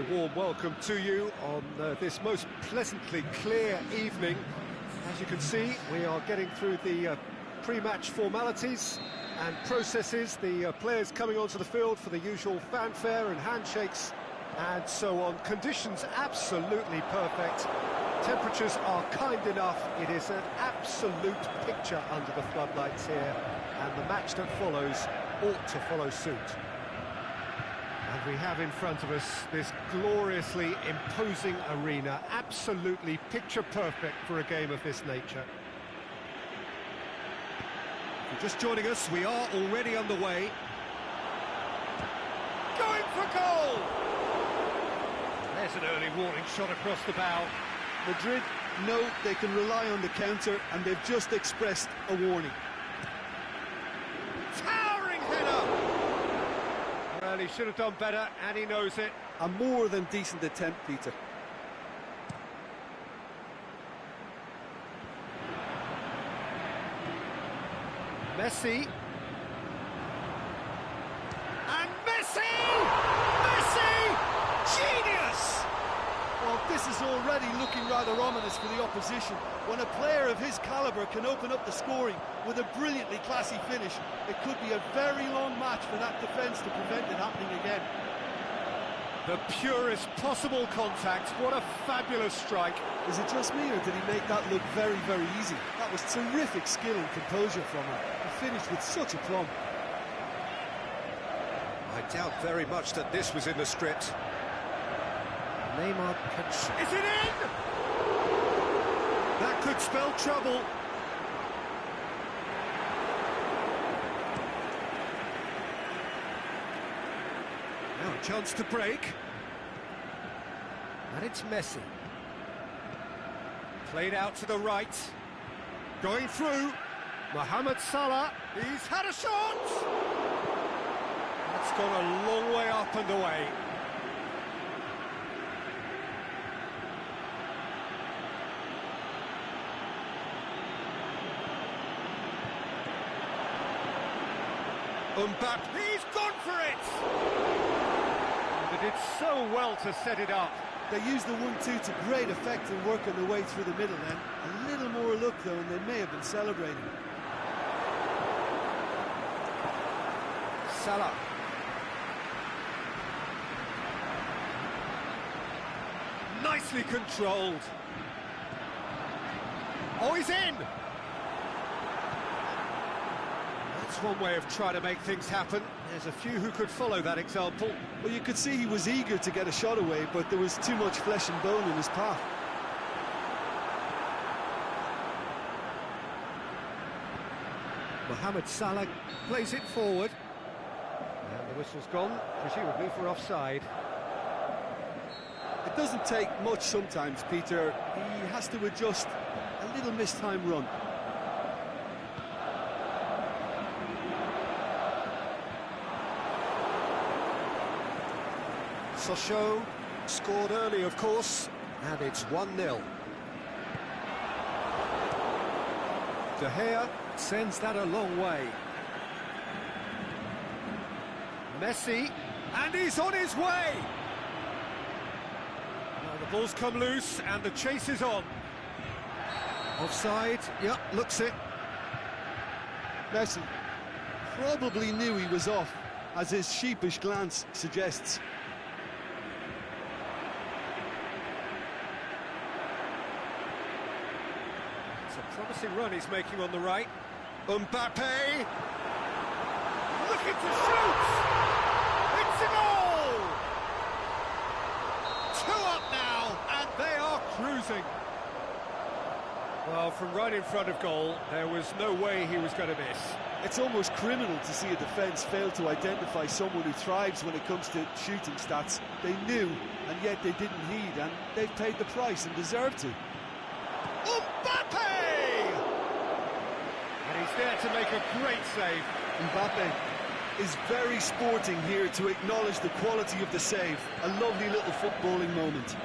very warm welcome to you on this most pleasantly clear evening. As you can see, we are getting through the pre-match formalities and processes, the players coming onto the field for the usual fanfare and handshakes and so on. Conditions absolutely perfect. Temperatures are kind enough. It is an absolute picture under the floodlights here, and the match that follows ought to follow suit. And we have in front of us this gloriously imposing arena, absolutely picture perfect for a game of this nature. If you're just joining us, we are already underway. Going for goal! There's an early warning shot across the bow. Madrid know they can rely on the counter, and they've just expressed a warning. Towering header! Well, he should have done better, and he knows it. A more than decent attempt, Peter. Messi. And Messi! Messi! Genius! Well, this is already looking rather ominous for the opposition. When a player of his calibre can open up the scoring with a brilliantly classy finish, it could be a very long match for that defence to prevent it happening again. The purest possible contact. What a fabulous strike. Is it just me, or did he make that look very, very easy? That was terrific skill and composure from him. He finished with such aplomb. I doubt very much that this was in the script. Neymar can... Is it in? That could spell trouble. Now a chance to break. And it's Messi. Played out to the right. Going through. Mohamed Salah. He's had a shot! That's gone a long way up and away. Mbappe, he's gone for it! They did so well to set it up. They used the 1-2 to great effect and working their way through the middle then. A little more luck though, and they may have been celebrating. Salah. Nicely controlled. Oh, he's in! That's one way of trying to make things happen. There's a few who could follow that example. Well, you could see he was eager to get a shot away, but there was too much flesh and bone in his path. Mohamed Salah plays it forward. And the whistle's gone, presumably for offside. It doesn't take much sometimes, Peter. He has to adjust a little mistimed run. Sochaux scored early, of course, and it's 1-0. De Gea sends that a long way. Messi, and he's on his way! Now the ball's come loose, and the chase is on. Offside, yep, looks it. Messi probably knew he was off, as his sheepish glance suggests. Promising run he's making on the right. Mbappe! Looking to shoot! It's a goal! 2 up now, and they are cruising. Well, from right in front of goal, there was no way he was going to miss. It's almost criminal to see a defence fail to identify someone who thrives when it comes to shooting stats. They knew, and yet they didn't heed, and they've paid the price and deserve to. Mbappe! And he's there to make a great save. Mbappe is very sporting here to acknowledge the quality of the save. A lovely little footballing moment.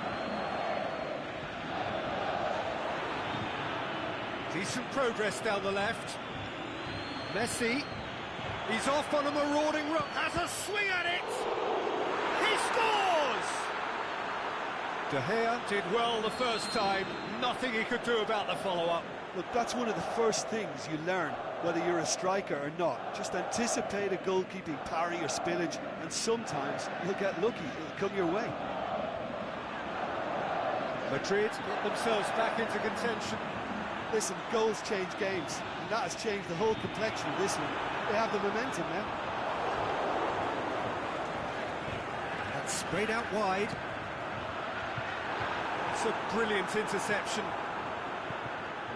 Decent progress down the left. Messi, he's off on a marauding run, has a swing at it! He scores! De Gea did well the first time, nothing he could do about the follow-up. Look, that's one of the first things you learn, whether you're a striker or not. Just anticipate a goalkeeping parry or spillage, and sometimes you'll get lucky, it'll come your way. Madrid get themselves back into contention. Listen, goals change games, and that has changed the whole complexion of this one. They have the momentum now. That's sprayed out wide. It's a brilliant interception.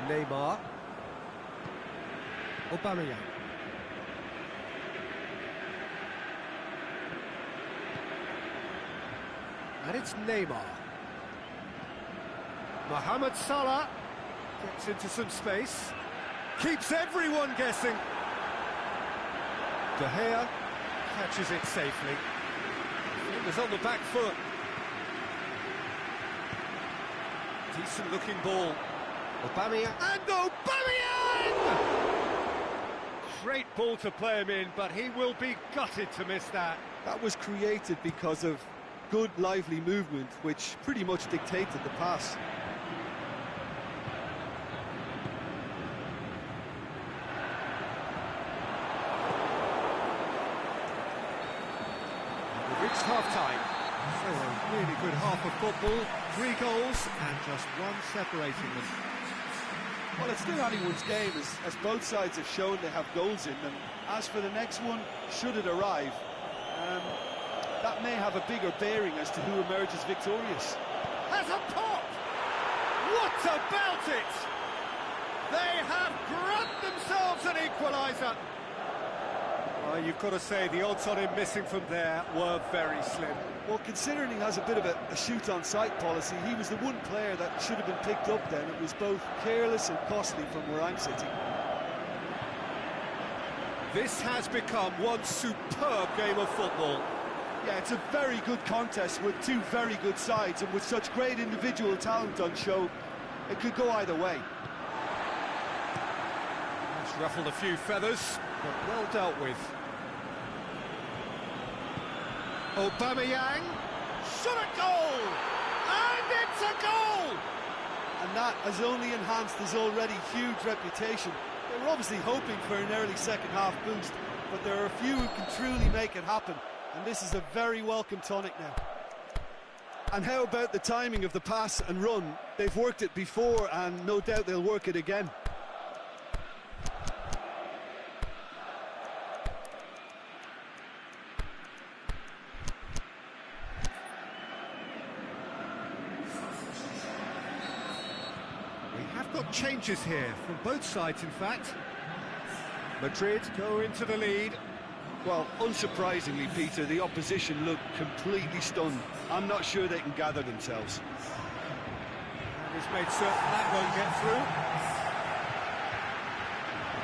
Neymar. Aubameyang. And it's Neymar. Mohamed Salah gets into some space. Keeps everyone guessing. De Gea catches it safely. It was on the back foot. Decent looking ball. Aubameyang, and Aubameyang! Great ball to play him in, but he will be gutted to miss that. That was created because of good, lively movement, which pretty much dictated the pass. We've reached half-time. So a really good half of football. 3 goals and just one separating them. Well, it's still anyone's game, as both sides have shown they have goals in them. As for the next one, should it arrive, that may have a bigger bearing as to who emerges victorious. Has a pop! What about it? They have grabbed themselves an equaliser. You've got to say the odds on him missing from there were very slim. Well, considering he has a bit of a shoot-on-sight policy, he was the one player that should have been picked up then. It was both careless and costly from where I'm sitting. This has become one superb game of football. Yeah, it's a very good contest with two very good sides, and with such great individual talent on show, it could go either way. It's ruffled a few feathers, but well dealt with. Aubameyang, shot a goal! And it's a goal! And that has only enhanced his already huge reputation. They were obviously hoping for an early second-half boost, but there are a few who can truly make it happen, and this is a very welcome tonic now. And how about the timing of the pass and run? They've worked it before, and no doubt they'll work it again. Got changes here from both sides, in fact. Madrid go into the lead. Well, unsurprisingly, Peter, the opposition look completely stunned. I'm not sure they can gather themselves. And he's made certain that won't get through.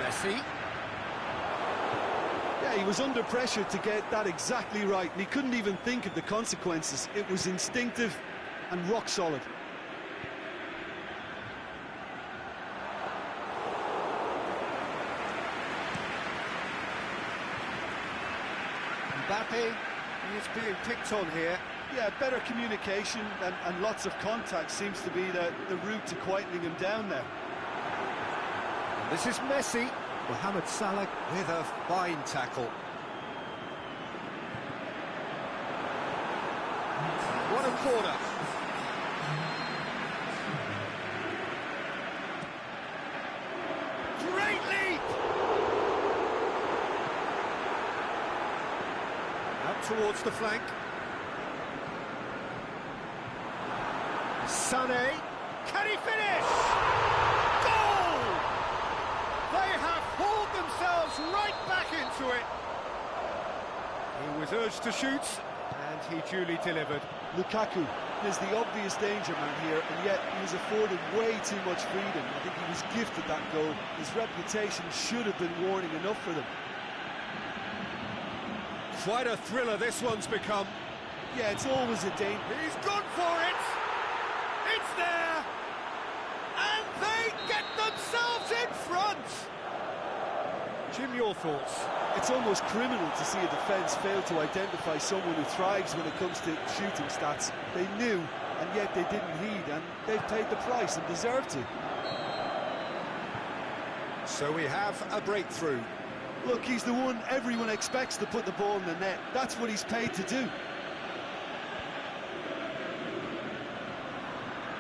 Messi. Yeah, he was under pressure to get that exactly right, and he couldn't even think of the consequences. It was instinctive and rock solid. Mbappe is being picked on here. Yeah, better communication and lots of contact seems to be the route to quietening him down there. And this is Messi. Mohamed Salah with a fine tackle. What a corner. Great leap! Out towards the flank. Sané, can he finish? Goal! They have hauled themselves right back into it. He was urged to shoot, and he duly delivered. Lukaku is the obvious danger man here, and yet he was afforded way too much freedom. I think he was gifted that goal. His reputation should have been warning enough for them. Quite a thriller this one's become. Yeah, it's always a danger. He's gone for it! It's there! And they get themselves in front! Jim, your thoughts? It's almost criminal to see a defence fail to identify someone who thrives when it comes to shooting stats. They knew, and yet they didn't heed, and they've paid the price and deserve to. So we have a breakthrough. Look, he's the one everyone expects to put the ball in the net. That's what he's paid to do.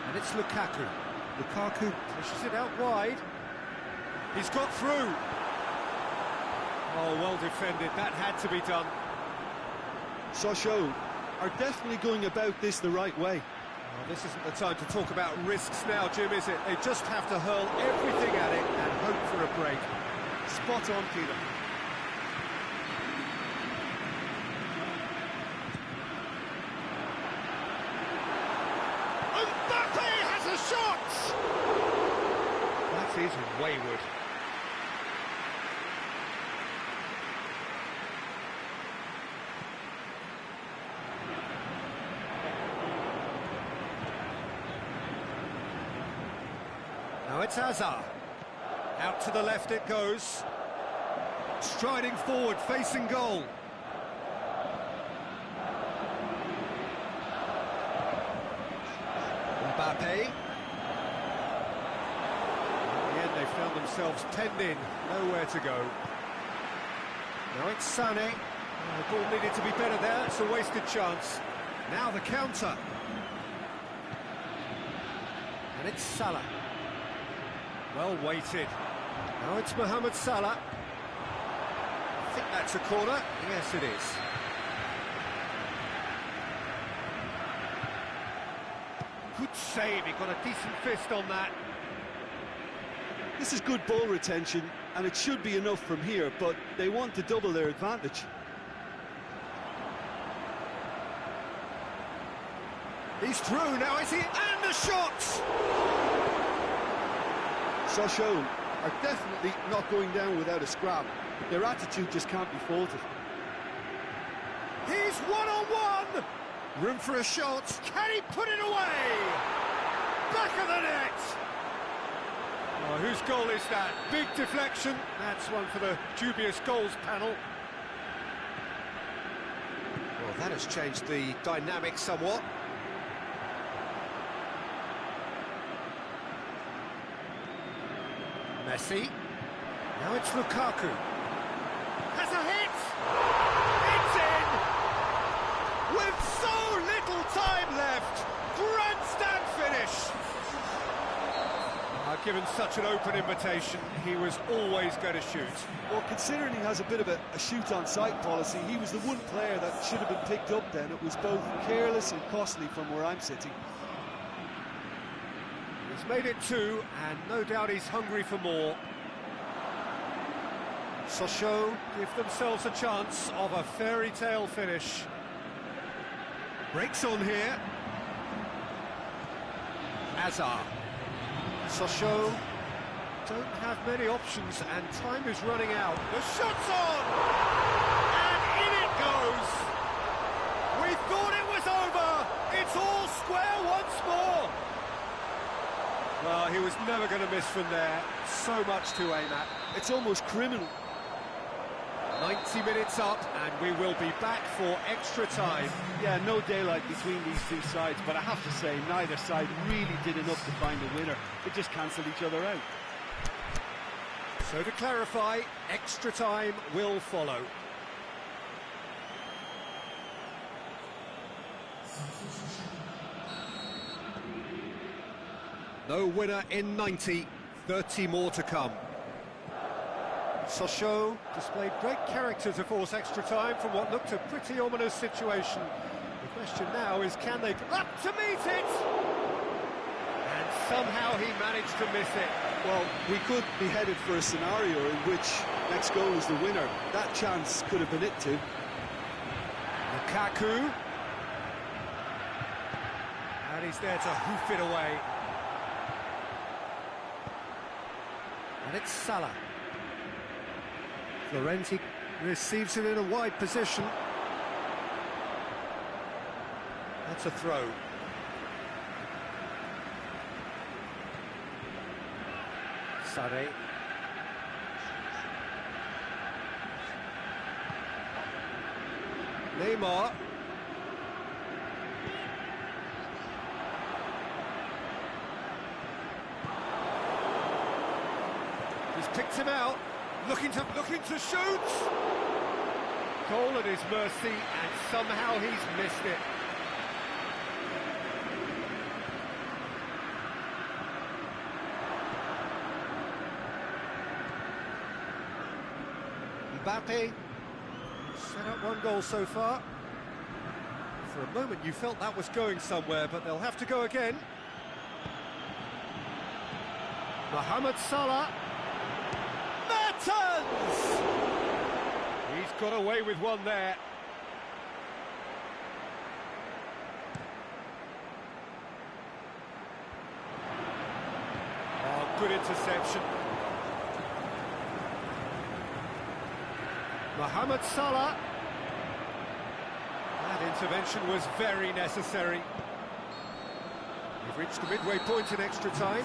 And it's Lukaku. Lukaku pushes it out wide. He's got through. Oh, well defended. That had to be done. Sochaux are definitely going about this the right way. Well, this isn't the time to talk about risks now, Jim, is it? They just have to hurl everything at it and hope for a break. Spot on, Peter. Mbappe has a shot! That is wayward. Now it's Hazard. Out to the left it goes. Striding forward, facing goal. Mbappe. In the end, they found themselves penned in, nowhere to go. Now it's Sané. The ball needed to be better there, it's a wasted chance. Now the counter. And it's Salah. Well weighted. Now it's Mohamed Salah. I think that's a corner. Yes, it is. Good save, he got a decent fist on that. This is good ball retention, and it should be enough from here, but they want to double their advantage. He's through now, is he? And the shot! Sochaux are definitely not going down without a scrap. Their attitude just can't be faulted. He's one-on-one! Room for a shot. Can he put it away? Back of the net! Oh, whose goal is that? Big deflection. That's one for the dubious goals panel. Well, that has changed the dynamic somewhat. Messi. Now it's Lukaku. Has a hit! It's in! With so little time left! Grandstand finish! Given such an open invitation, he was always going to shoot. Well, considering he has a bit of a shoot-on-sight policy, he was the one player that should have been picked up then. It was both careless and costly from where I'm sitting. He's made it two, and no doubt he's hungry for more. Sochaux give themselves a chance of a fairy tale finish. Breaks on here. Hazard. Sochaux don't have many options, and time is running out. The shot's on! And in it goes! We thought it was over! It's all square once more! Well, he was never going to miss from there. So much to aim at. It's almost criminal. 90 minutes up, and we will be back for extra time. Yeah, no daylight between these two sides, but I have to say, neither side really did enough to find a winner. They just cancelled each other out. So to clarify, extra time will follow. No winner in 90, 30 more to come. Sochaux displayed great character to force extra time from what looked a pretty ominous situation. The question now is, can they up to meet it? And somehow he managed to miss it. Well, we could be headed for a scenario in which next goal is the winner. That chance could have been it too. Lukaku. And he's there to hoof it away. And it's Salah. Florenti receives it in a wide position. That's a throw. Sané. Neymar. He's picked him out, looking to shoot. Goal at his mercy, and somehow he's missed it. Mbappe set up one goal so far. For a moment you felt that was going somewhere, but they'll have to go again. Mohamed Salah. Mertens! He's got away with one there. Oh, good interception. Mohamed Salah. That intervention was very necessary. We've reached the midway point in extra time.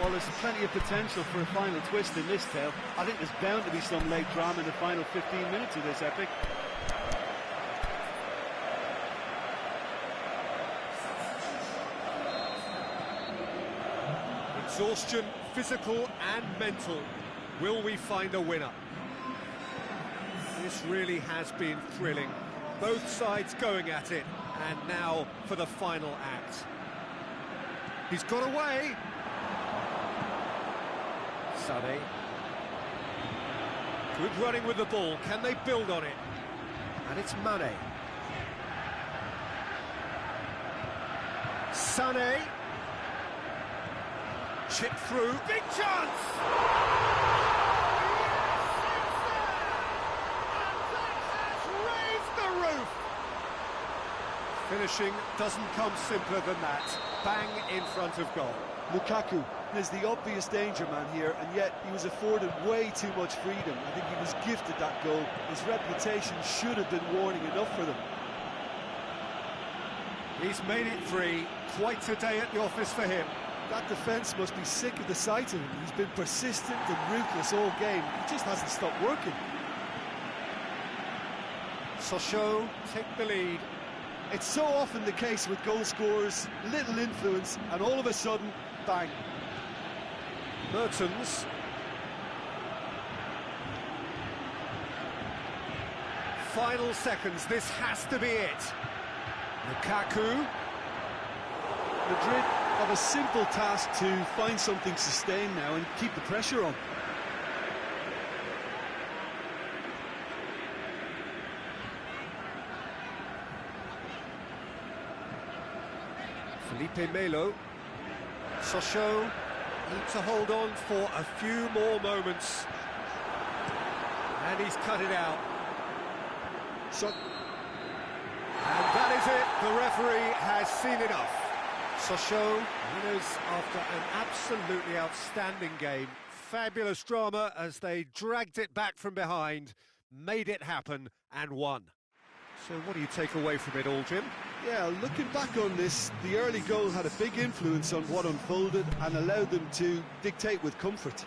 Well, there's plenty of potential for a final twist in this tale. I think there's bound to be some late drama in the final 15 minutes of this epic. Exhaustion, physical and mental. Will we find a winner? This really has been thrilling. Both sides going at it, and now for the final act. He's got away. Sané. Good running with the ball. Can they build on it? And it's Mane. Sané. Chip through. Big chance! Finishing doesn't come simpler than that. Bang in front of goal. Lukaku is the obvious danger man here, and yet he was afforded way too much freedom. I think he was gifted that goal. His reputation should have been warning enough for them. He's made it 3. Quite a day at the office for him. That defence must be sick of the sight of him. He's been persistent and ruthless all game. He just hasn't stopped working. Sochaux take the lead. It's so often the case with goal scorers, little influence, and all of a sudden, bang. Mertens. Final seconds, this has to be it. Lukaku. Madrid have a simple task to find something sustained now and keep the pressure on. Felipe Melo. Sochaux need to hold on for a few more moments. And he's cut it out. And that is it. The referee has seen enough. Sochaux winners after an absolutely outstanding game. Fabulous drama as they dragged it back from behind, made it happen and won. So what do you take away from it all, Jim? Yeah, looking back on this, the early goal had a big influence on what unfolded and allowed them to dictate with comfort.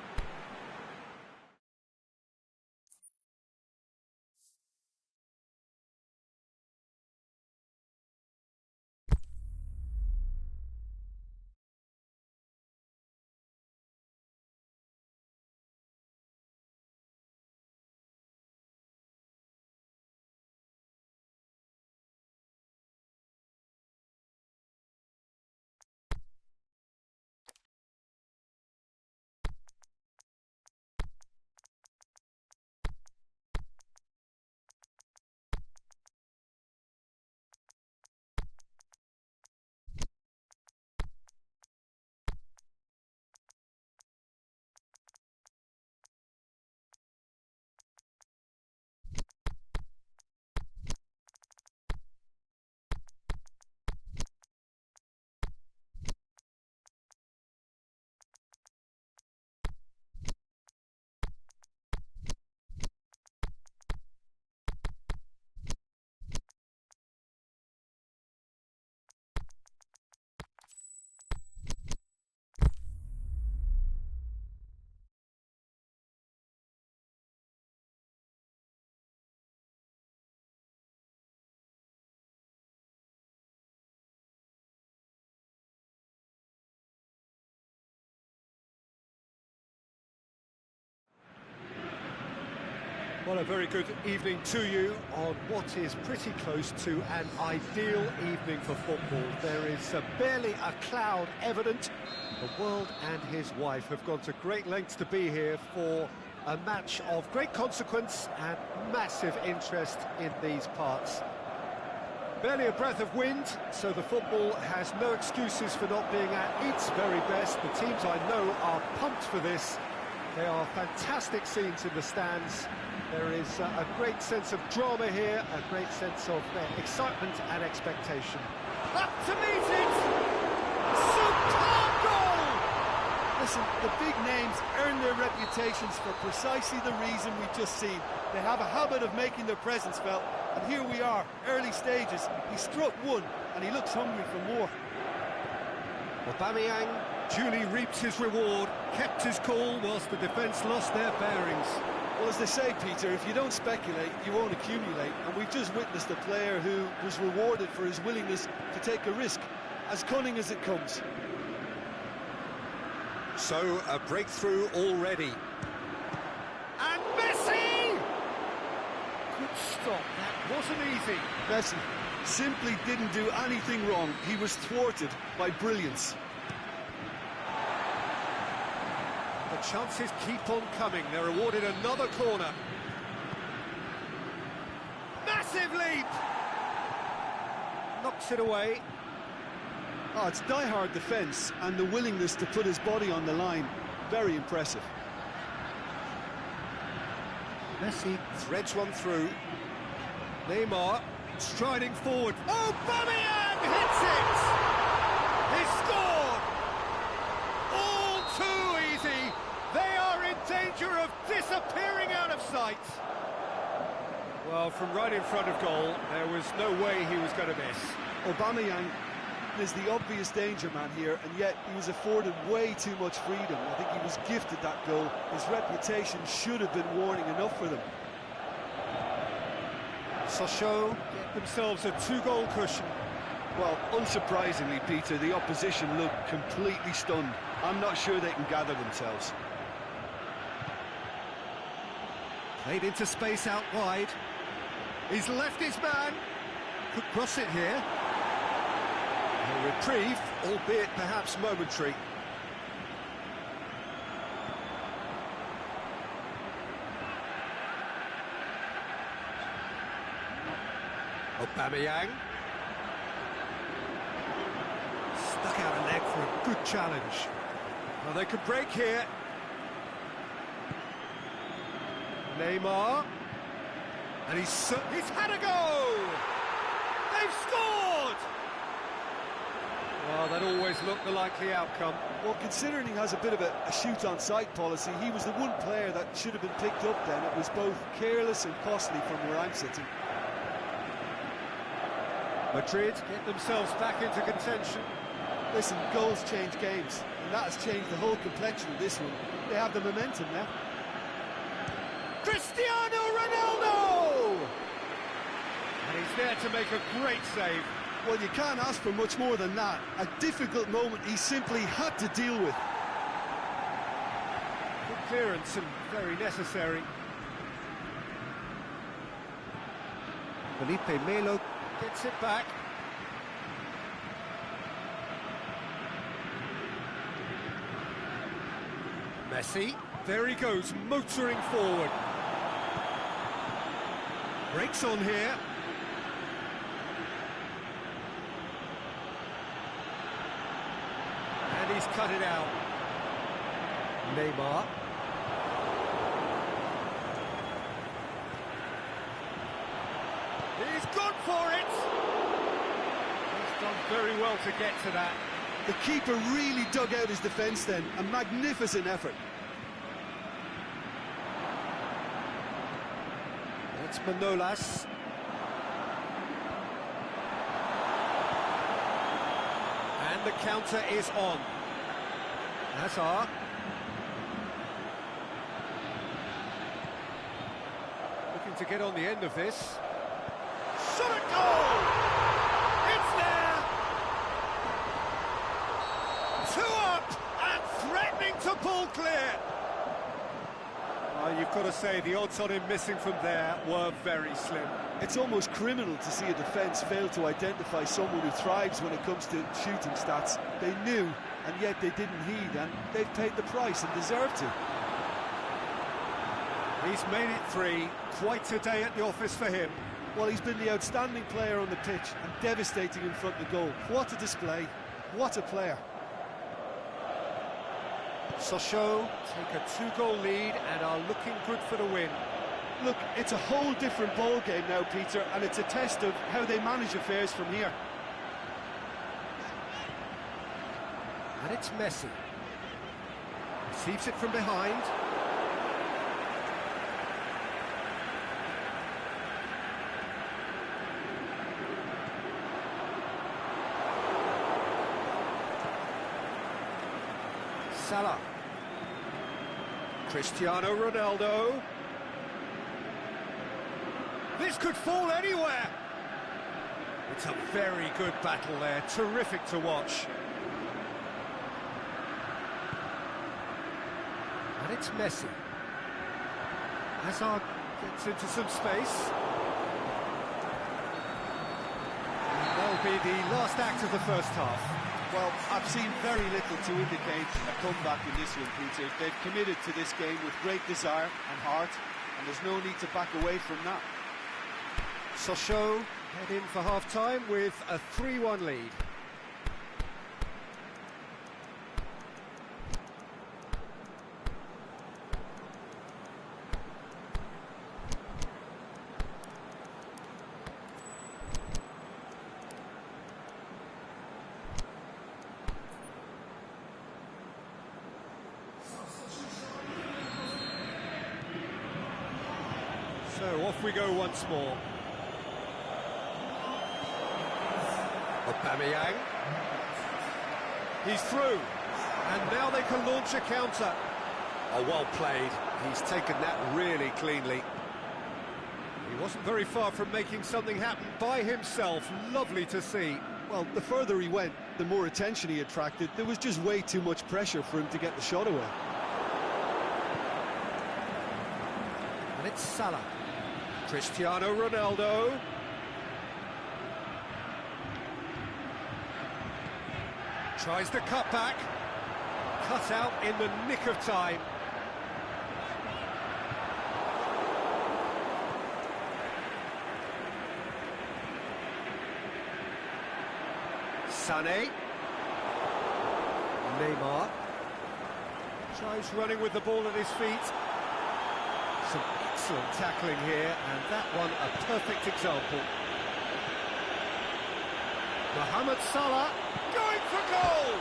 Well, a very good evening to you on what is pretty close to an ideal evening for football. There is barely a cloud evident. The world and his wife have gone to great lengths to be here for a match of great consequence and massive interest in these parts. Barely a breath of wind, so the football has no excuses for not being at its very best. The teams I know are pumped for this. They are fantastic scenes in the stands. There is a great sense of drama here, a great sense of excitement and expectation. Up to meet it! Superb goal! Listen, the big names earn their reputations for precisely the reason we've just seen. They have a habit of making their presence felt, and here we are, early stages. He struck one, and he looks hungry for more. Aubameyang duly reaps his reward, kept his cool whilst the defence lost their bearings. Well, as they say, Peter, if you don't speculate, you won't accumulate. And we've just witnessed a player who was rewarded for his willingness to take a risk, as cunning as it comes. So, a breakthrough already. And Messi! Good stop, that wasn't easy. Messi simply didn't do anything wrong. He was thwarted by brilliance. The chances keep on coming. They're awarded another corner. Massive leap! Knocks it away. Oh, it's die-hard defence and the willingness to put his body on the line. Very impressive. Messi threads one through. Neymar striding forward. Oh, Aubameyang hits it! He scored! All too easy. They are in danger of disappearing out of sight. Well, from right in front of goal, there was no way he was going to miss. Aubameyang is the obvious danger man here, and yet he was afforded way too much freedom. I think he was gifted that goal. His reputation should have been warning enough for them. Sochaux get themselves a two-goal cushion. Well, unsurprisingly, Peter, the opposition looked completely stunned. I'm not sure they can gather themselves. Played into space out wide. He's left his man. Could cross it here. A reprieve, albeit perhaps momentary. Aubameyang. Stuck out a leg for a good challenge. Well, they could break here. Neymar. And he's had a go! They've scored! Well, that always looked the likely outcome. Well, considering he has a bit of a shoot-on-sight policy, he was the one player that should have been picked up then. It was both careless and costly from where I'm sitting. Madrid get themselves back into contention. Listen, goals change games, and that has changed the whole complexion of this one. They have the momentum now. Cristiano Ronaldo! And he's there to make a great save. Well, you can't ask for much more than that. A difficult moment he simply had to deal with. Good clearance and very necessary. Felipe Melo gets it back. Messi, there he goes, motoring forward. Breaks on here. And he's cut it out. Neymar. He's gone for it! He's done very well to get to that. The keeper really dug out his defence then. A magnificent effort. That's Manolas. And the counter is on. Hazard. Looking to get on the end of this. Shot at goal! It's there! 2 up and threatening to pull clear. You've got to say, the odds on him missing from there were very slim. It's almost criminal to see a defence fail to identify someone who thrives when it comes to shooting stats. They knew, and yet they didn't heed, and they've paid the price and deserve to. He's made it 3. Quite a day at the office for him. Well, he's been the outstanding player on the pitch and devastating in front of goal. What a display. What a player. Sochaux take a 2-goal lead and are looking good for the win. Look, it's a whole different ball game now, Peter, and it's a test of how they manage affairs from here. And it's Messi. Receives it from behind. Salah. Cristiano Ronaldo. This could fall anywhere. It's a very good battle there, terrific to watch. And it's Messi. Hazard gets into some space. And that'll be the last act of the first half. Well, I've seen very little to indicate a comeback in this one, Peter. They've committed to this game with great desire and heart, and there's no need to back away from that. Sochaux head in for half-time with a 3-1 lead. So off we go once more. Aubameyang. He's through. And now they can launch a counter. Oh, well played. He's taken that really cleanly. He wasn't very far from making something happen by himself. Lovely to see. Well, the further he went, the more attention he attracted. There was just way too much pressure for him to get the shot away. And it's Salah. Cristiano Ronaldo. Tries the cut back. Cut out in the nick of time. Sané. Neymar. Tries running with the ball at his feet. Some excellent tackling here, and that one a perfect example. Mohamed Salah going for goal!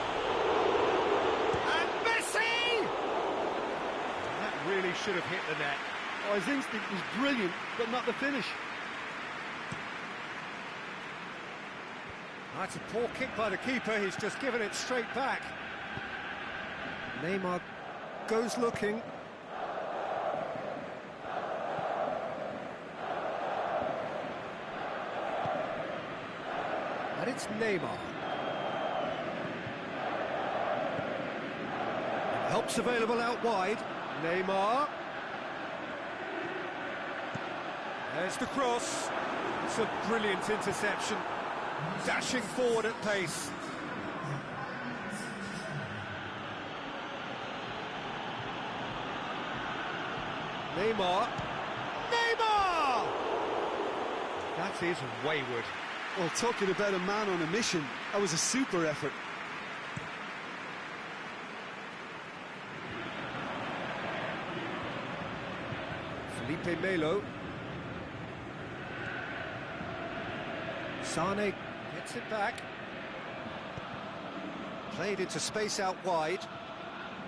And Messi! That really should have hit the net. Oh, his instinct was brilliant, but not the finish. That's a poor kick by the keeper, he's just given it straight back. Neymar goes looking. And it's Neymar. Help's available out wide. Neymar. There's the cross. It's a brilliant interception. Dashing forward at pace. Neymar. Neymar! That is wayward. Well, talking about a man on a mission, that was a super effort. Felipe Melo. Sané gets it back. Played into space out wide.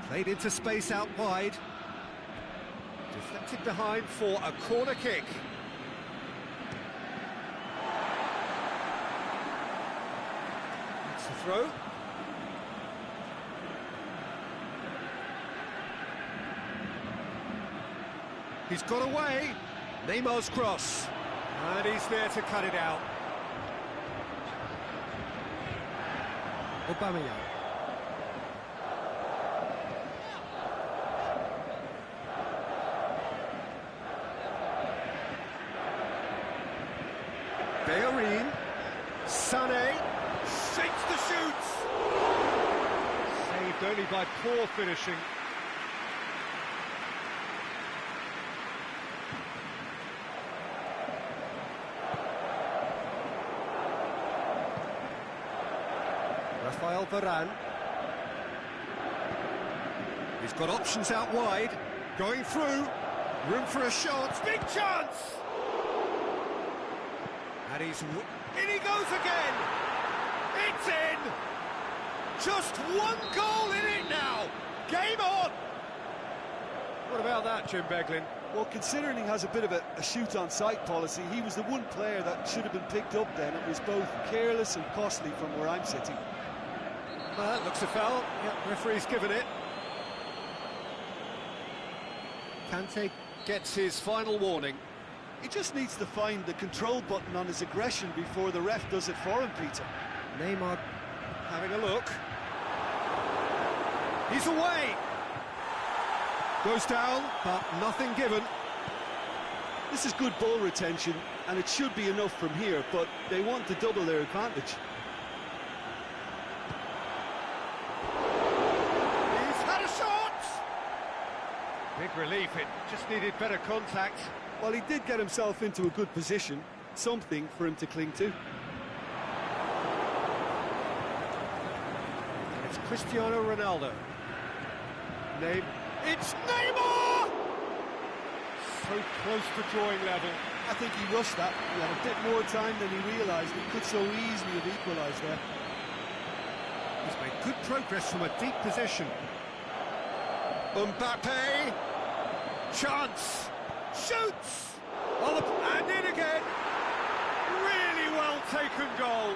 Played into space out wide. Deflected behind for a corner kick. That's the throw. He's got away. Neymar's cross. And he's there to cut it out. Aubameyang. Bellerin, Sané, Shakes the shoots. saved only by poor finishing. Rafael Varane. He's got options out wide, going through, room for a shot. Big chance. And In he goes again. It's in. Just one goal in it now. Game on. What about that, Jim Beglin? Well, considering he has a bit of a shoot-on-sight policy, he was the one player that should have been picked up then. It was both careless and costly from where I'm sitting. Well, that looks a foul. Yep, referee's given it. Kante gets his final warning. He just needs to find the control button on his aggression before the ref does it for him, Peter. Neymar having a look. He's away. Goes down, but nothing given. This is good ball retention, and it should be enough from here, but they want to double their advantage. He's had a shot! Big relief, it just needed better contact. Well, he did get himself into a good position, something for him to cling to. It's Cristiano Ronaldo. It's Neymar! So close to drawing level. I think he rushed that. He had a bit more time than he realised. He could so easily have equalised there. He's made good progress from a deep position. Mbappe. Chance. Shoots! And in again! Really well taken goal.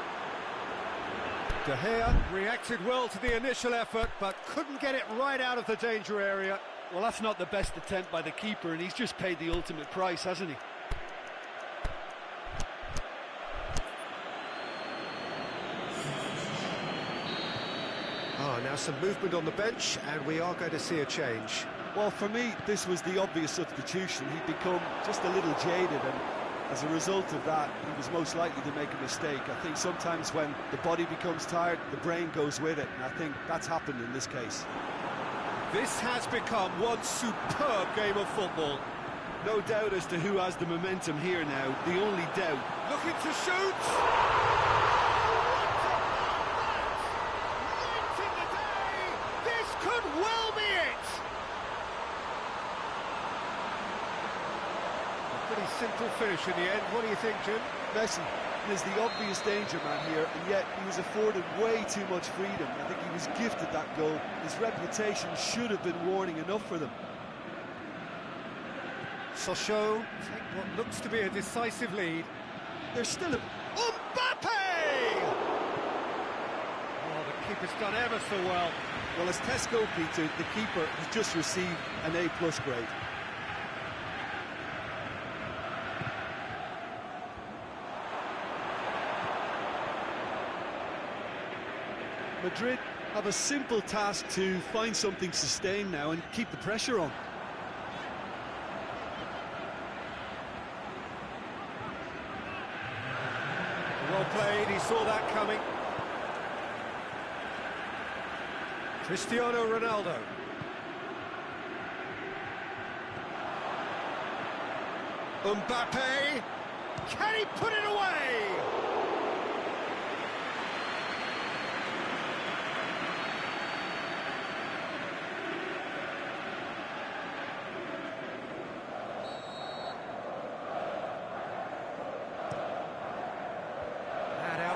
De Gea reacted well to the initial effort, but couldn't get it right out of the danger area. Well, that's not the best attempt by the keeper, and he's just paid the ultimate price, hasn't he? Now some movement on the bench, and we are going to see a change. Well, for me, this was the obvious substitution. He'd become just a little jaded, and as a result of that, he was most likely to make a mistake. I think sometimes when the body becomes tired, the brain goes with it, and I think that's happened in this case. This has become one superb game of football. No doubt as to who has the momentum here now. The only doubt. Looking to shoot! Late in the day! This could well be it! A pretty simple finish in the end. What do you think, Jim? Messi is the obvious danger man here, and yet he was afforded way too much freedom. I think he was gifted that goal. His reputation should have been warning enough for them. Sochaux take what looks to be a decisive lead. There's still a... Mbappe! Oh, the keeper's done ever so well. Well, as Tesco, Peter, the keeper has just received an A+ grade. Madrid have a simple task to find something sustained now and keep the pressure on. Well played, he saw that coming. Cristiano Ronaldo. Mbappe. Can he put it away?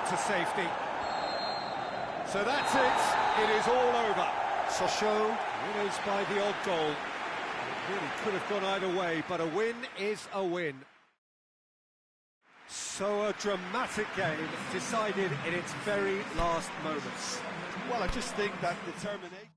To safety. So that's it. It is all over. Sochaux winners by the odd goal. It really could have gone either way, but a win is a win. So a dramatic game decided in its very last moments. Well, I just think that determination...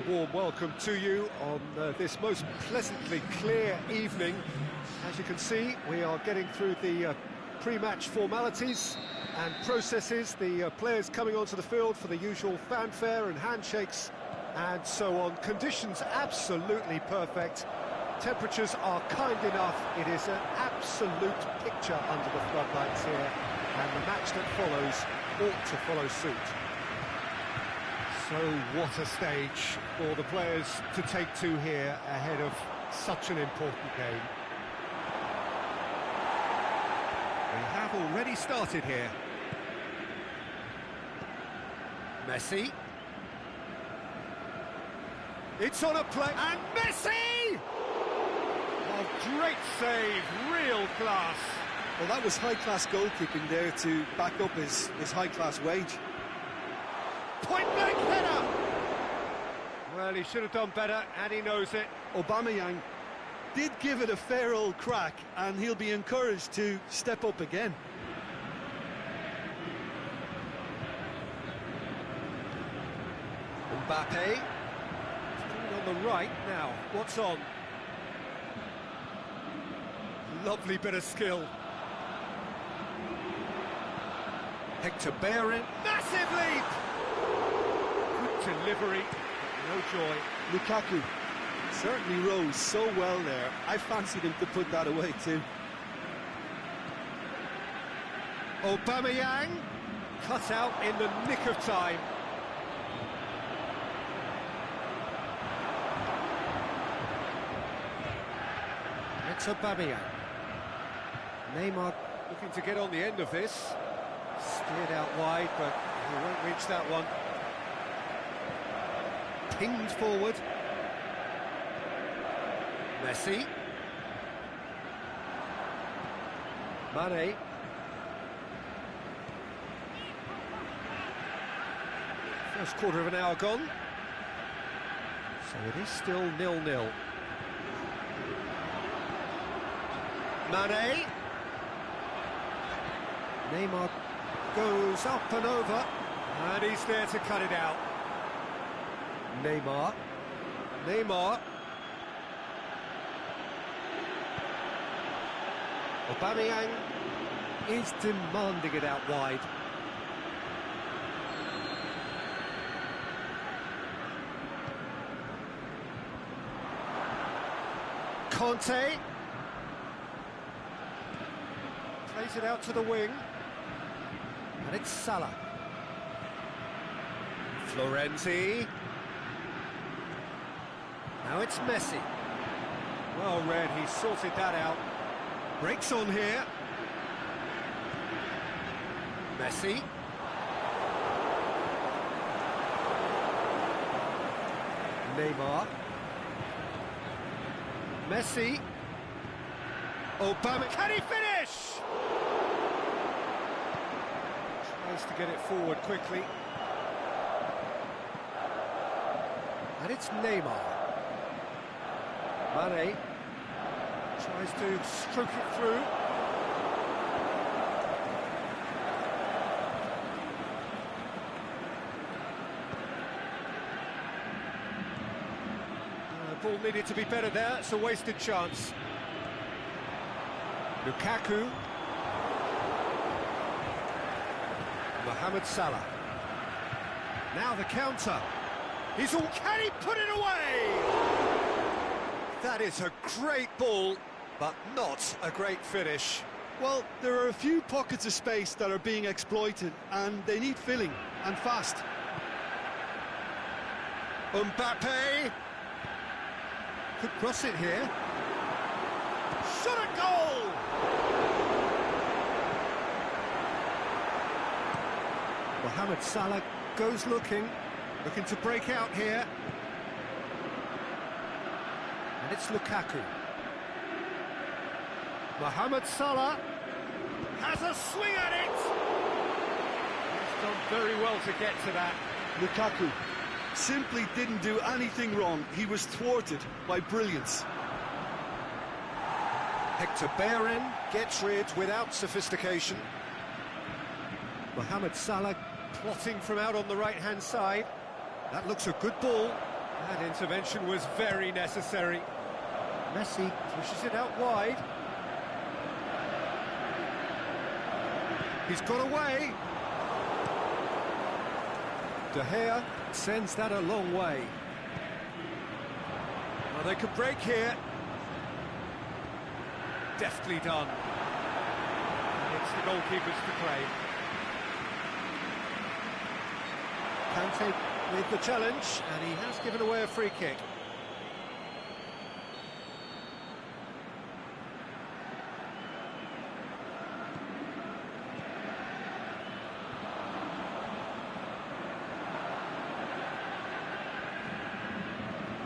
warm welcome to you on this most pleasantly clear evening. As you can see, we are getting through the pre-match formalities and processes, the players coming onto the field for the usual fanfare and handshakes and so on. Conditions absolutely perfect. Temperatures are kind enough. It is an absolute picture under the floodlights here, and the match that follows ought to follow suit. So what a stage for the players to take to here ahead of such an important game. We have already started here. Messi. It's on a play, and Messi! Oh, great save, real class. Well, that was high-class goalkeeping there to back up his high-class wage. Point-blank header! Well, he should have done better, and he knows it. Aubameyang did give it a fair old crack, and he'll be encouraged to step up again. Mbappe. He's coming on the right now. What's on? Lovely bit of skill. Hector Bellerin. Massive leap! Good delivery. No joy. Lukaku certainly rose so well there. I fancied him to put that away too. Aubameyang. Cut out in the nick of time. It's Aubameyang. Neymar looking to get on the end of this. Steered out wide, but he won't reach that one. Pinged forward. Messi. Mane. First quarter of an hour gone. So it is still 0-0. Mane. Neymar goes up and over, and he's there to cut it out. Neymar. Aubameyang is demanding it out wide. Conte. Plays it out to the wing. And it's Salah. Florenzi. Now it's Messi. Well read, he sorted that out. Breaks on here. Messi. Neymar. Messi. Aubameyang. Can he finish? Tries to get it forward quickly. And it's Neymar. Mane tries to stroke it through. The ball needed to be better there, it's a wasted chance. Lukaku. Mohamed Salah. Now the counter. He's all... Can he put it away? That is a great ball, but not a great finish. Well, there are a few pockets of space that are being exploited, and they need filling, and fast. Mbappe could cross it here. Shot a goal! Mohamed Salah goes looking to break out here. And it's Lukaku. Mohamed Salah has a swing at it. He's done very well to get to that. Lukaku simply didn't do anything wrong. He was thwarted by brilliance. Hector Bellerin gets rid without sophistication. Mohamed Salah plotting from out on the right-hand side. That looks a good ball. That intervention was very necessary. Messi pushes it out wide. He's got away. De Gea sends that a long way. Well, they could break here. Deftly done. It's the goalkeepers to claim. Kante with the challenge, and he has given away a free kick.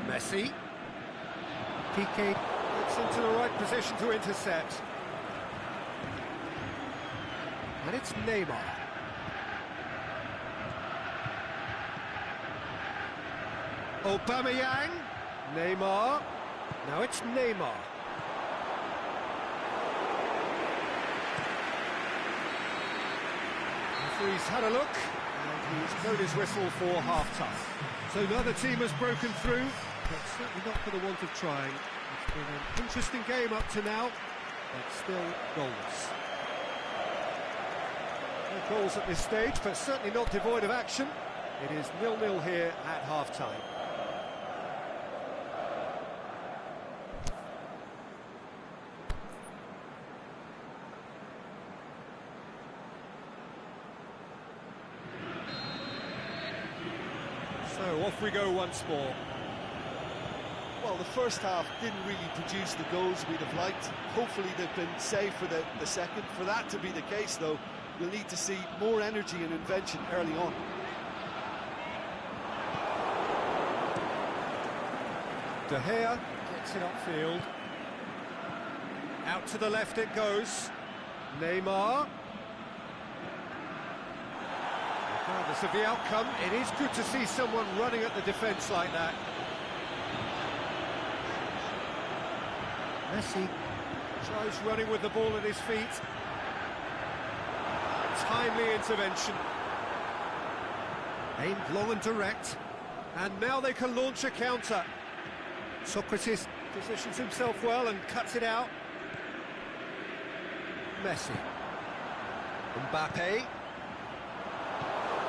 Messi. Piqué gets into the right position to intercept. And it's Neymar. Aubameyang. Neymar. Now it's Neymar. Referee's had a look, and he's blown his whistle for half-time. So neither team has broken through, but certainly not for the want of trying. It's been an interesting game up to now, but still goalless. No goals at this stage, but certainly not devoid of action. It is 0-0 here at half-time. So off we go once more. Well, the first half didn't really produce the goals we'd have liked. Hopefully they've been saved for the second. For that to be the case, though, we'll need to see more energy and invention early on. De Gea gets it upfield. Out to the left it goes. Neymar. Regardless of the outcome, it is good to see someone running at the defence like that. Messi tries running with the ball at his feet. Timely intervention. Aimed long and direct. And now they can launch a counter. Socrates positions himself well and cuts it out. Messi. Mbappe.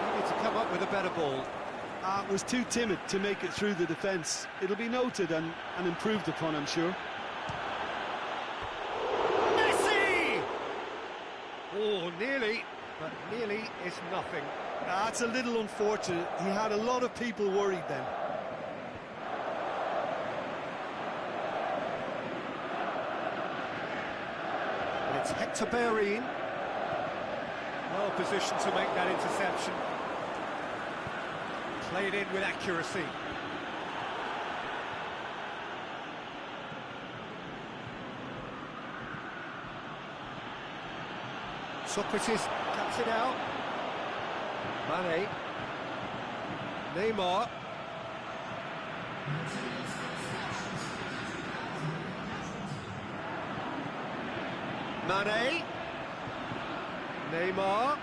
Needed to come up with a better ball. Was too timid to make it through the defence. It'll be noted and improved upon, I'm sure. Messi! Oh, nearly, but nearly is nothing. That's a little unfortunate. He had a lot of people worried then. It's Hector Bellerin. Well positioned to make that interception. Played in with accuracy. Socrates cuts it out. Mane. Neymar. Mane. Neymar.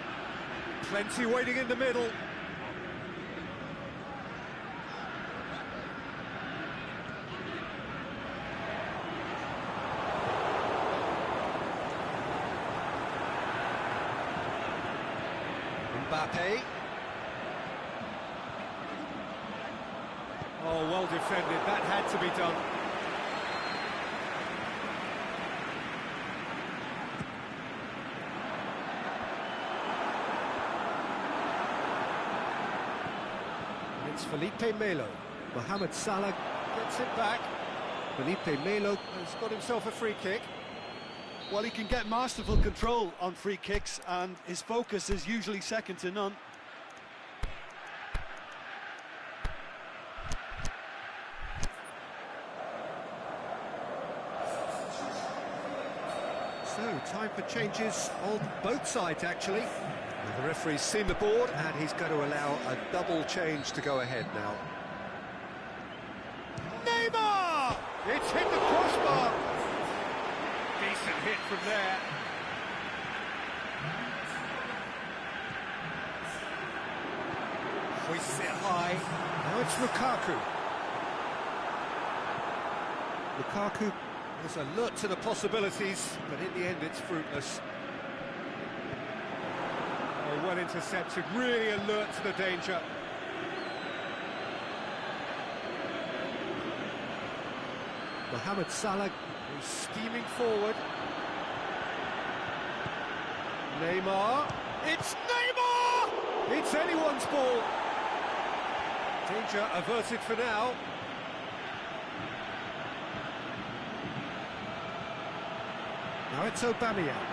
Plenty waiting in the middle. Mbappe. Oh, well defended. That had to be done. It's Felipe Melo. Mohamed Salah gets it back. Felipe Melo has got himself a free kick. Well, he can get masterful control on free kicks, and his focus is usually second to none. So, time for changes on both sides, actually. And the referee's seen the board, and he's going to allow a double change to go ahead now. Neymar! It's hit the crossbar! Decent hit from there. Hoists it high. Now it's Lukaku. Lukaku is alert to the possibilities, but in the end it's fruitless. Oh, well intercepted, really alert to the danger. Mohamed Salah, who's steaming forward. Neymar. It's Neymar! It's anyone's ball. Danger averted for now. Now it's Aubameyang.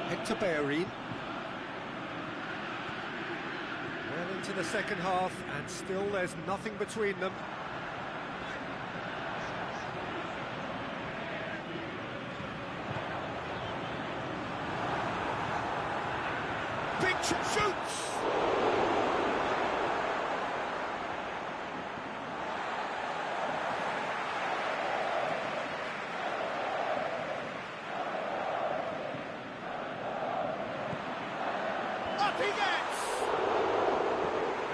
Hector Bellerin. Well into the second half, and still there's nothing between them. Pinch and shoots! Up he gets!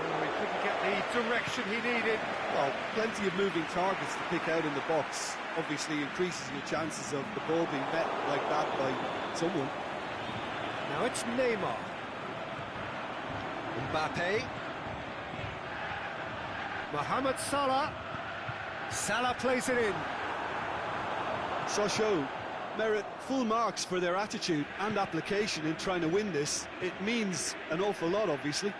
Oh, he couldn't get the direction he needed. Well, plenty of moving targets to pick out in the box. Obviously increases your chances of the ball being met like that by someone. Now it's Neymar. Mbappe. Mohamed Salah. Salah plays it in. Sochaux merit full marks for their attitude and application in trying to win this. It means an awful lot, obviously.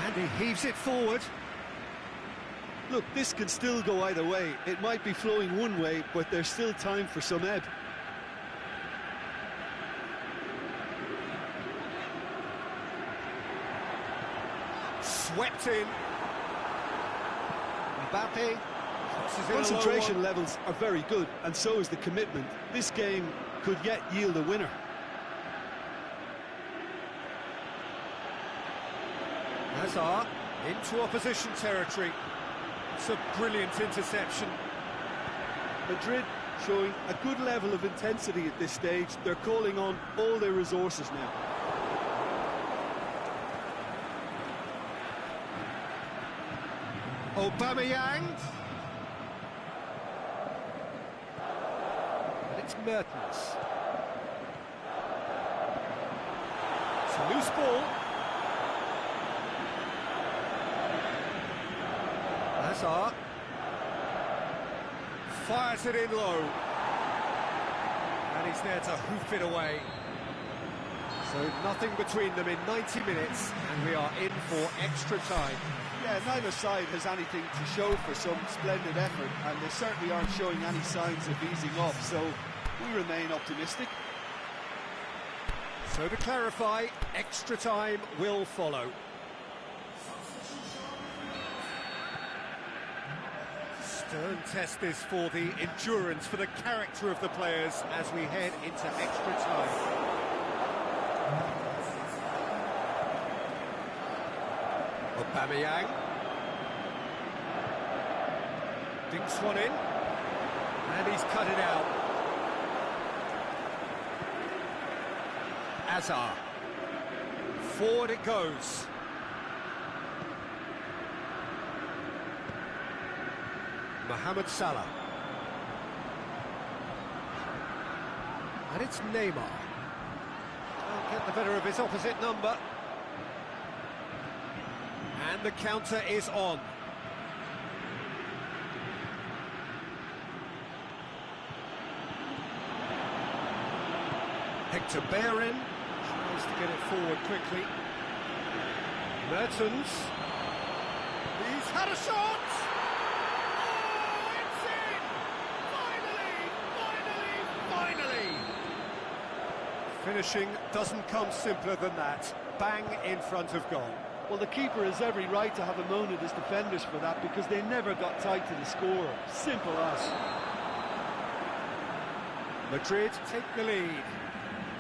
And he heaves it forward. Look, this can still go either way. It might be flowing one way, but there's still time for some ebb. Swept in. Mbappe. Concentration levels are very good, and so is the commitment. This game could yet yield a winner. Hazard into opposition territory. It's a brilliant interception. Madrid showing a good level of intensity at this stage. They're calling on all their resources now. Aubameyang. And it's Mertens. It's a loose ball. Hazard fires it in low, and he's there to hoof it away. So nothing between them in 90 minutes, and we are in for extra time. Yeah, neither side has anything to show for some splendid effort, and they certainly aren't showing any signs of easing off, so we remain optimistic. So to clarify, extra time will follow. Stern test this for the endurance, for the character of the players as we head into extra time. Aubameyang dinks one in, and he's cut it out. Hazard. Forward it goes. Mohamed Salah. And it's Neymar. Can't get the better of his opposite number. And the counter is on. Hector Bellerin tries to get it forward quickly. Mertens. He's had a shot! Oh, it's in! Finally! Finishing doesn't come simpler than that. Bang in front of goal. Well, the keeper has every right to have a moan at his defenders for that, because they never got tight to the scorer. Simple as. Madrid take the lead.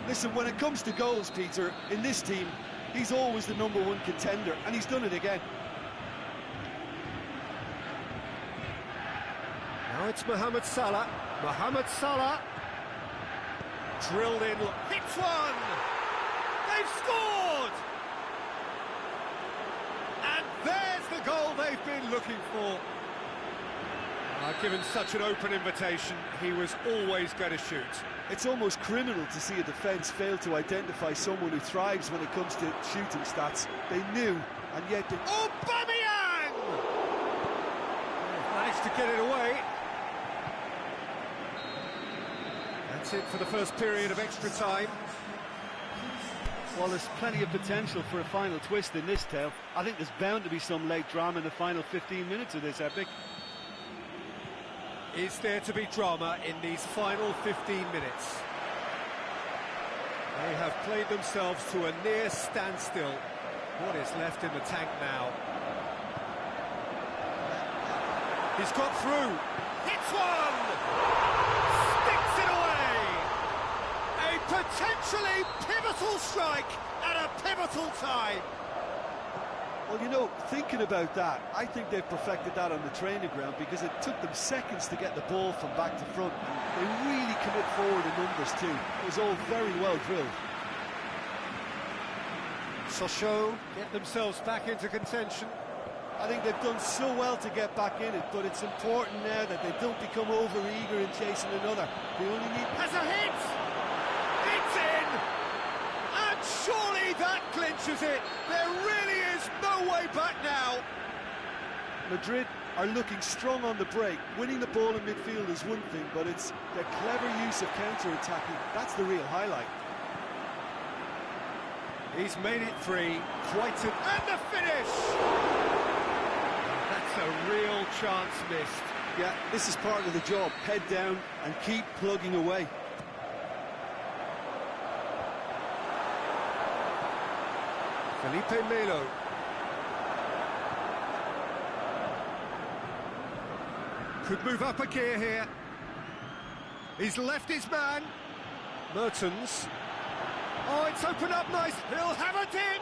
Listen, when it comes to goals, Peter, in this team, he's always the #1 contender, and he's done it again. Now it's Mohamed Salah. Mohamed Salah. Drilled in. Hits one! scored! And there's the goal they've been looking for. Given such an open invitation, he was always going to shoot. It's almost criminal to see a defence fail to identify someone who thrives when it comes to shooting stats. They knew, and yet they... Aubameyang! Managed to get it away. That's it for the first period of extra time. Well, there's plenty of potential for a final twist in this tale. I think there's bound to be some late drama in the final 15 minutes of this epic. Is there to be drama in these final 15 minutes? They have played themselves to a near standstill. What is left in the tank now? He's got through. Hits one! Sticks it away! A potentially pivotal strike at a pivotal time. Well, you know, thinking about that, I think they've perfected that on the training ground because it took them seconds to get the ball from back to front. And they really commit forward in numbers too. It was all very well drilled. Sochaux get themselves back into contention. I think they've done so well to get back in it, but it's important now that they don't become over-eager in chasing another. They only need... Has a hit! It's in! And surely that clinches it! There really is no way back now! Madrid are looking strong on the break. Winning the ball in midfield is one thing, but it's their clever use of counter-attacking. That's the real highlight. He's made it three, quite an... And the finish! That's a real chance missed. Yeah, this is part of the job. Head down and keep plugging away. Felipe Melo. Could move up a gear here. He's left his man. Mertens. Oh, it's opened up nice. He'll have a dip.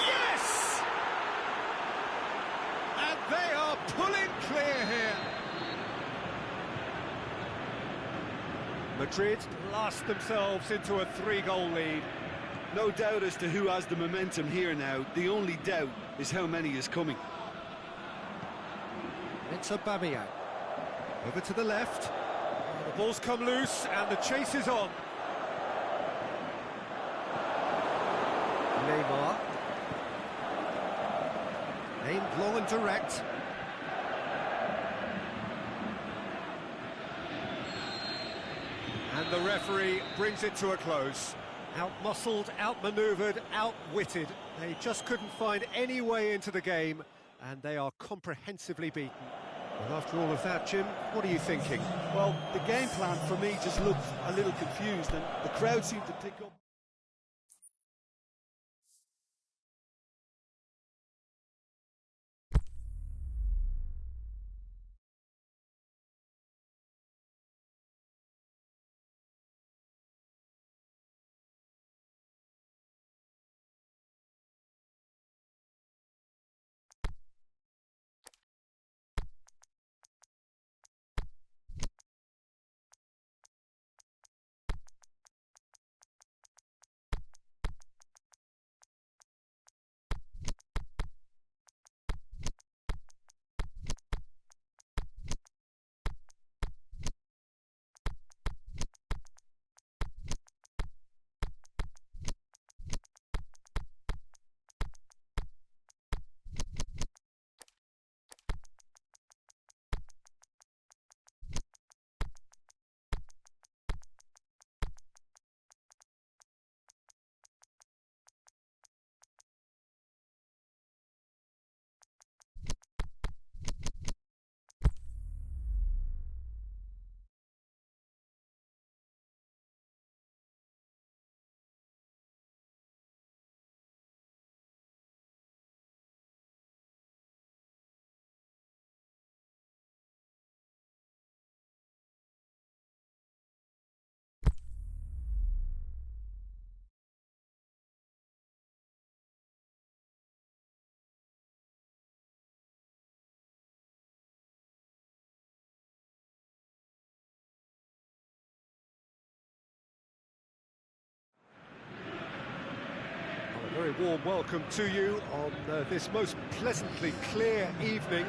Yes! And they are pulling clear here. Madrid blast themselves into a 3-goal lead. No doubt as to who has the momentum here now. The only doubt is how many is coming. It's Aubameyang. Over to the left. The ball's come loose and the chase is on. Neymar. Aimed long and direct. And the referee brings it to a close. Out-muscled, out-manoeuvred, outwitted. They just couldn't find any way into the game, and they are comprehensively beaten. Well, after all of that, Jim, what are you thinking? Well, the game plan for me just looked a little confused, and the crowd seemed to pick up. Very warm welcome to you on this most pleasantly clear evening.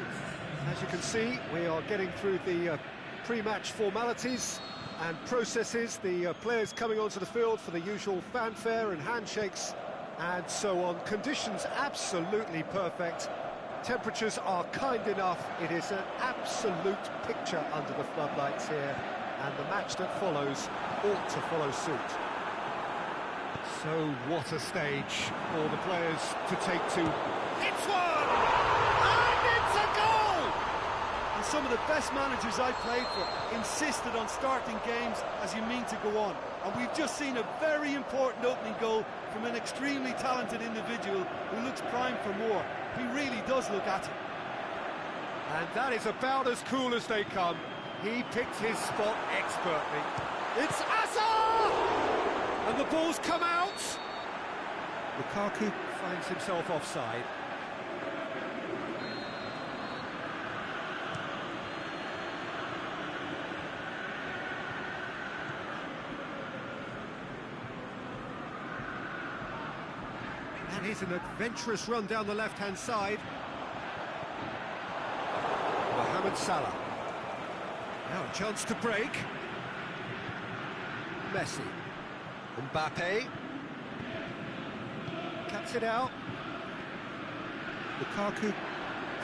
As you can see, we are getting through the pre-match formalities and processes, the players coming onto the field for the usual fanfare and handshakes and so on. Conditions absolutely perfect. Temperatures are kind enough. It is an absolute picture under the floodlights here, and the match that follows ought to follow suit. So what a stage for the players to take to. It's one! And it's a goal! And some of the best managers I played for insisted on starting games as you mean to go on. And we've just seen a very important opening goal from an extremely talented individual who looks primed for more. He really does look at it. And that is about as cool as they come. He picked his spot expertly. It's Asa! And the ball's come out. Lukaku finds himself offside. And here's an adventurous run down the left-hand side. Mohamed Salah. Now a chance to break. Messi. Mbappe. Cuts it out. Lukaku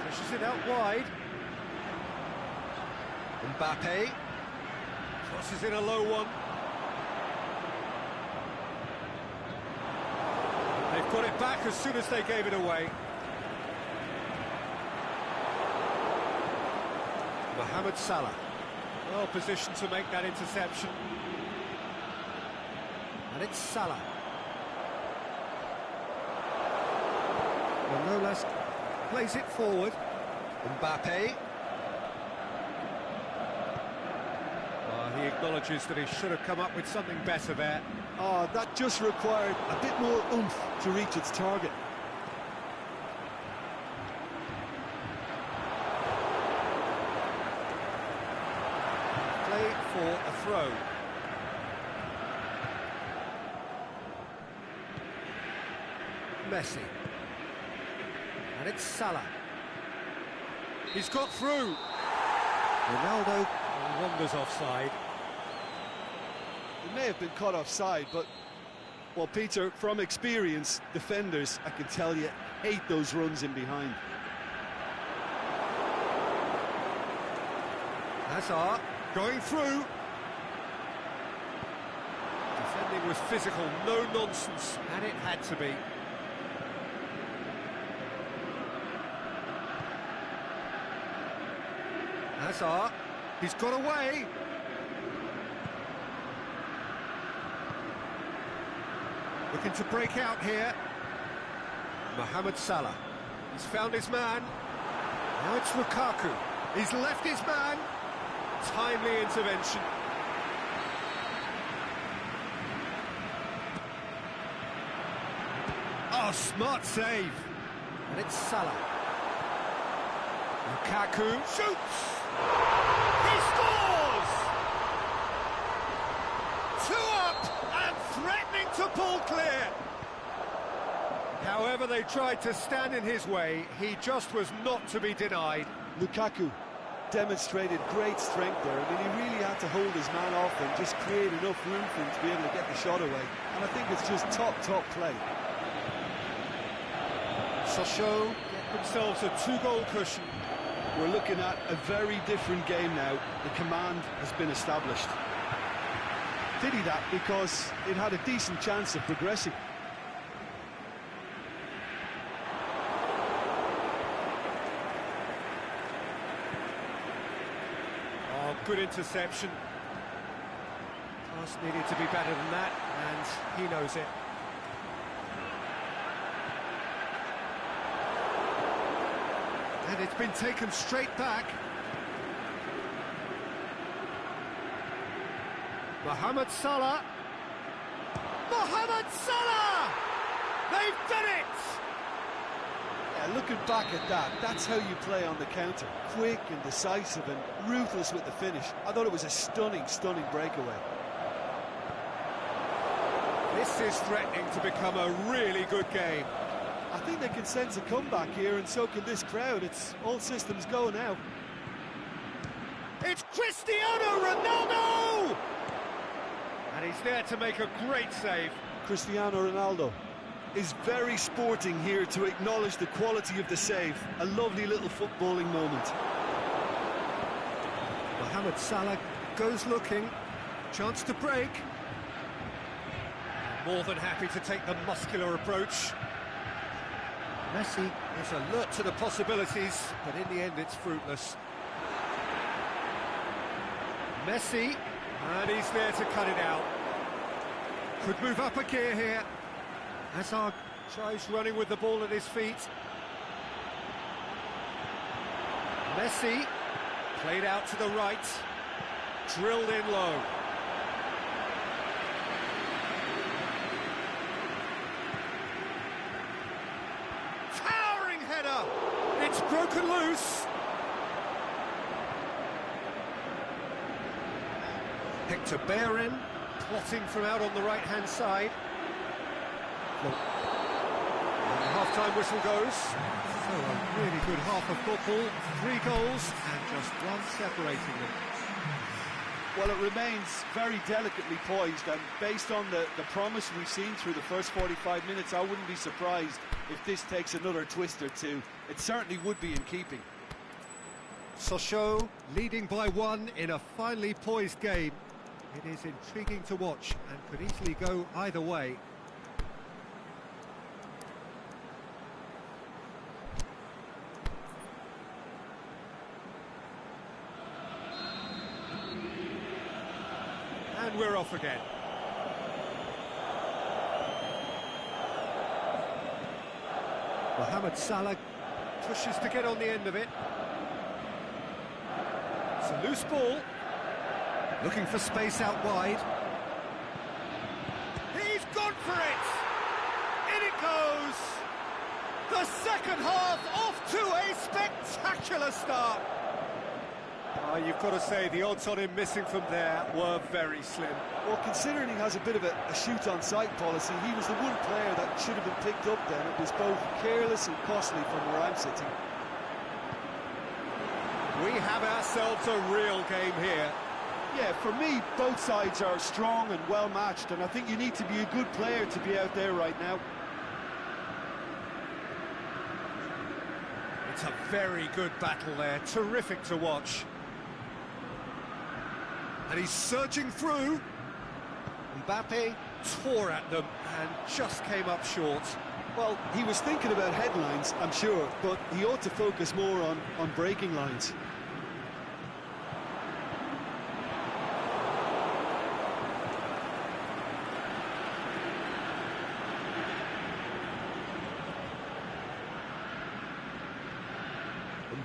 pushes it out wide. Mbappe. Crosses in a low one. They've got it back as soon as they gave it away. Mohamed Salah. Well positioned to make that interception. And it's Salah. Manolas plays it forward. Mbappe. He acknowledges that he should have come up with something better there. Oh, that just required a bit more oomph to reach its target. Play for a throw. Messi. And it's Salah. He's got through. Ronaldo wanders offside. He may have been caught offside, but, well, Peter, from experience, defenders, I can tell you, hate those runs in behind. Hazard going through. Defending was physical, no nonsense, and it had to be. Hazard, he's got away. Looking to break out here. Mohamed Salah. He's found his man. Now it's Lukaku. He's left his man. Timely intervention. Oh, smart save. And it's Salah. Lukaku shoots. He scores! 2 up and threatening to pull clear. However they tried to stand in his way, he just was not to be denied. Lukaku demonstrated great strength there. I mean, he really had to hold his man off and just create enough room for him to be able to get the shot away. And I think it's just top play. Sochaux get themselves a 2-goal cushion. We're looking at a very different game now. The command has been established. Pity that, because it had a decent chance of progressing. Oh, good interception. Pass needed to be better than that, and he knows it. And it's been taken straight back. Mohamed Salah. Mohamed Salah! They've done it! Yeah, looking back at that, that's how you play on the counter. Quick and decisive and ruthless with the finish. I thought it was a stunning breakaway. This is threatening to become a really good game. I think they can sense a comeback here, and so can this crowd. It's all systems go now. It's Cristiano Ronaldo! And he's there to make a great save. Cristiano Ronaldo is very sporting here to acknowledge the quality of the save. A lovely little footballing moment. Mohamed Salah goes looking. Chance to break. More than happy to take the muscular approach. Messi is alert to the possibilities, but in the end it's fruitless. Messi, and he's there to cut it out. Could move up a gear here. Hazard tries running with the ball at his feet. Messi, played out to the right, drilled in low. Towering header! It's broken loose. Hector Bellerin, plotting from out on the right-hand side. And the half-time whistle goes. So a really good half of football, 3 goals and just one separating them. Well, it remains very delicately poised, and based on the promise we've seen through the first 45 minutes, I wouldn't be surprised if this takes another twist or two. It certainly would be in keeping. Sochaux leading by 1 in a finely poised game. It is intriguing to watch and could easily go either way. And we're off again. Mohamed Salah pushes to get on the end of it. It's a loose ball. Looking for space out wide. He's gone for it! In it goes! The second half off to a spectacular start! You've got to say, the odds on him missing from there were very slim. Well, considering he has a bit of a shoot-on-sight policy, he was the one player that should have been picked up then. It was both careless and costly from where I'm sitting. We have ourselves a real game here. Yeah, for me, both sides are strong and well-matched, and I think you need to be a good player to be out there right now. It's a very good battle there, terrific to watch. And he's surging through. Mbappe tore at them and just came up short. Well, he was thinking about headlines, I'm sure, but he ought to focus more on breaking lines.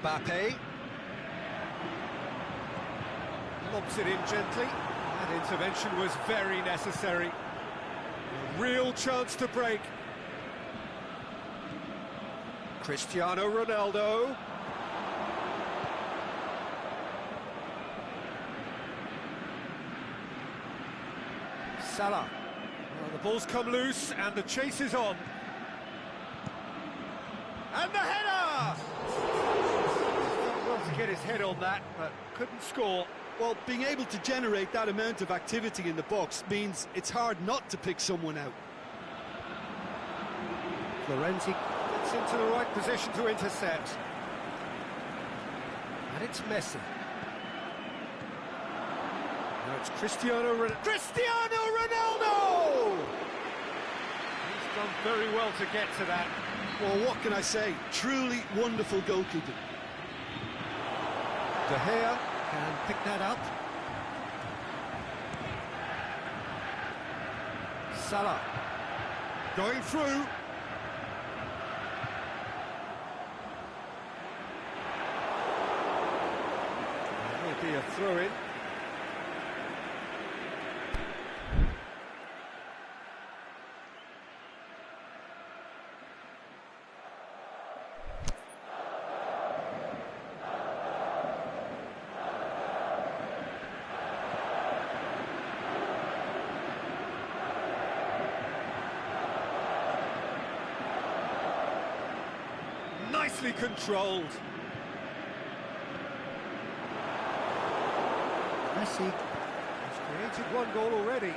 Mbappe lobs it in gently. That intervention was very necessary. A real chance to break. Cristiano Ronaldo. Salah. Well, the ball's come loose and the chase is on. And the header! Well, to get his head on that, but couldn't score. Well, being able to generate that amount of activity in the box means it's hard not to pick someone out. Florenzi gets into the right position to intercept. And it's Messi. Now it's Cristiano Ronaldo! He's done very well to get to that. Well, what can I say? Truly wonderful goalkeeping. De Gea can pick that up. Salah going through. That will be a throw-in. Nicely controlled. Messi has created one goal already.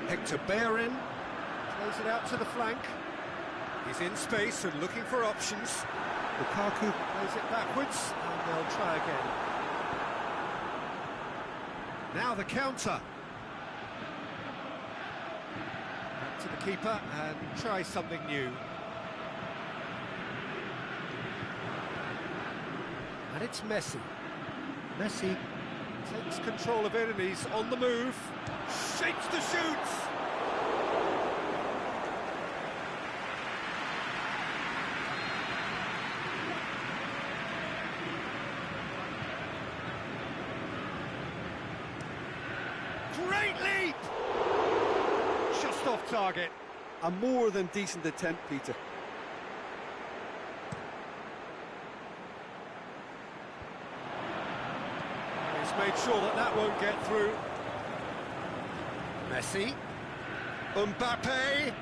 Hector Bellerin plays it out to the flank. He's in space and looking for options. Lukaku plays it backwards, and they'll try again. Now the counter. Back to the keeper and try something new. And it's Messi. Messi takes control of it and he's on the move. Shapes to shoot! Great leap! Just off target. A more than decent attempt, Peter. He's made sure that that won't get through. Messi. Mbappe.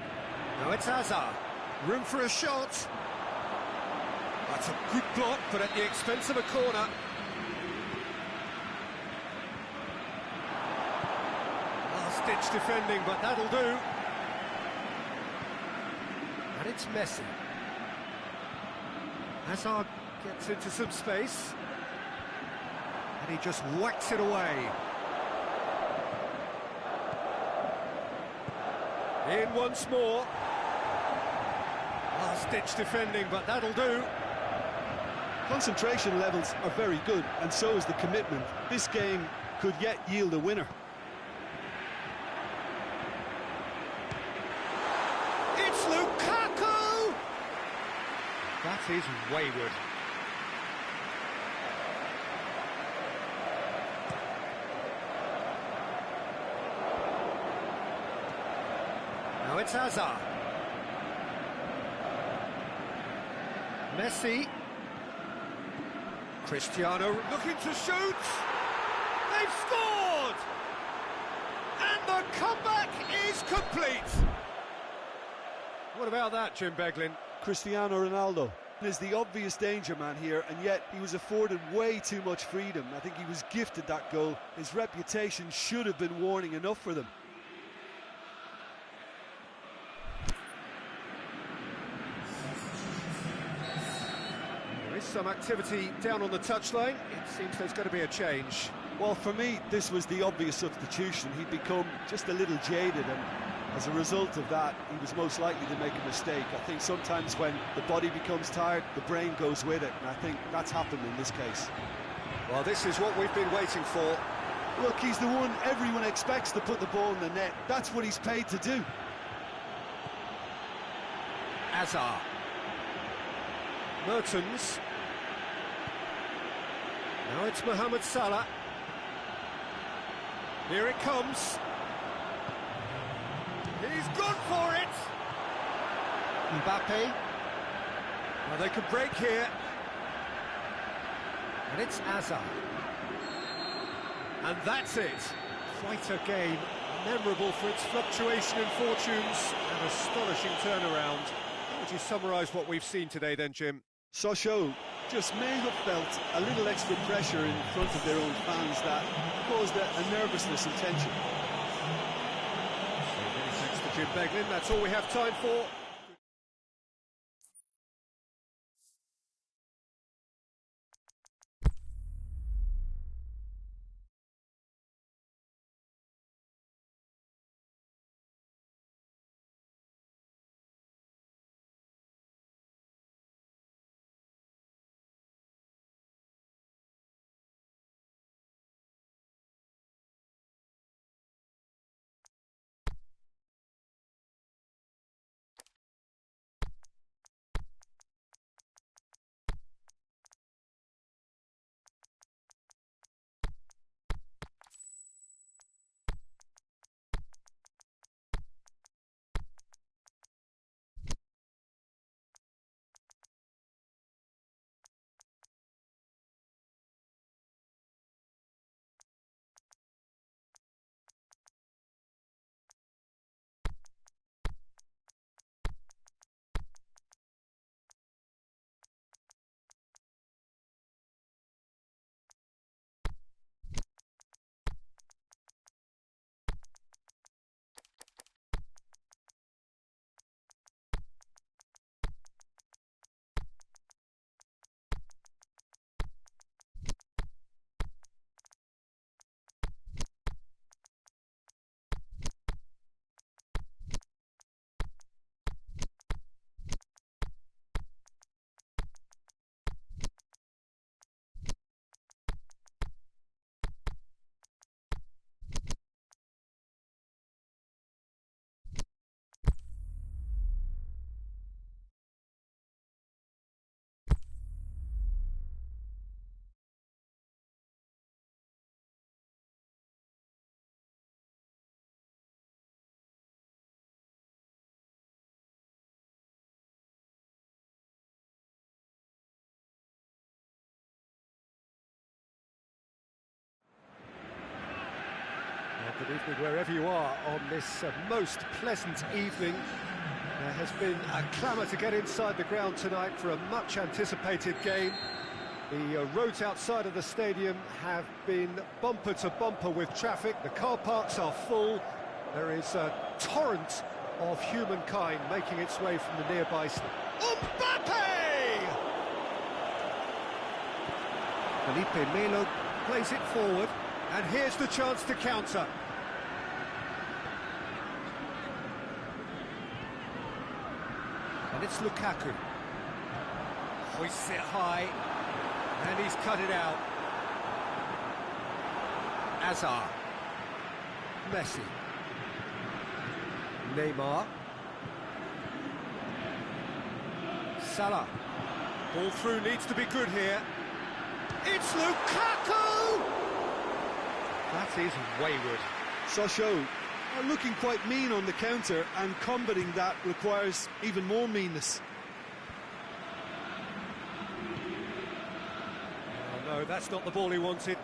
Now it's Hazard. Room for a shot. That's a good block, but at the expense of a corner. Last-ditch defending, but that'll do. And it's Messi. Hazard gets into some space. And he just whacks it away. In once more. Last-ditch defending, but that'll do. Concentration levels are very good, and so is the commitment. This game could yet yield a winner. It's Lukaku! That is wayward. Now it's Hazard. Messi. Cristiano looking to shoot. They've scored! And the comeback is complete. What about that, Jim Beglin? Cristiano Ronaldo is the obvious danger man here, and yet he was afforded way too much freedom. I think he was gifted that goal. His reputation should have been warning enough for them. There is some activity down on the touchline. It seems there's going to be a change. Well, for me, this was the obvious substitution. He'd become just a little jaded, and as a result of that, he was most likely to make a mistake. I think sometimes when the body becomes tired, the brain goes with it, and I think that's happened in this case. Well, this is what we've been waiting for. Look, he's the one everyone expects to put the ball in the net. That's what he's paid to do. Hazard. Mertens. Now it's Mohamed Salah. Here it comes. He's gone for it! Mbappe. Well, they could break here. And it's Hazard. And that's it. Quite a game. Memorable for its fluctuation in fortunes and astonishing turnaround. How would you summarise what we've seen today then, Jim? Sochaux just may have felt a little extra pressure in front of their own fans that caused a nervousness and tension. Many thanks to Jim Beglin. That's all we have time for. Evening, wherever you are on this most pleasant evening. There has been a clamour to get inside the ground tonight for a much-anticipated game. The roads outside of the stadium have been bumper to bumper with traffic. The car parks are full. There is a torrent of humankind making its way from the nearby... Mbappe! Felipe Melo plays it forward, and here's the chance to counter. And it's Lukaku. Hoists it high, and he's cut it out. Hazard. Messi. Neymar. Salah. Ball through needs to be good here. It's Lukaku! That is wayward. Sochaux are looking quite mean on the counter, and combating that requires even more meanness. Oh no, that's not the ball he wanted.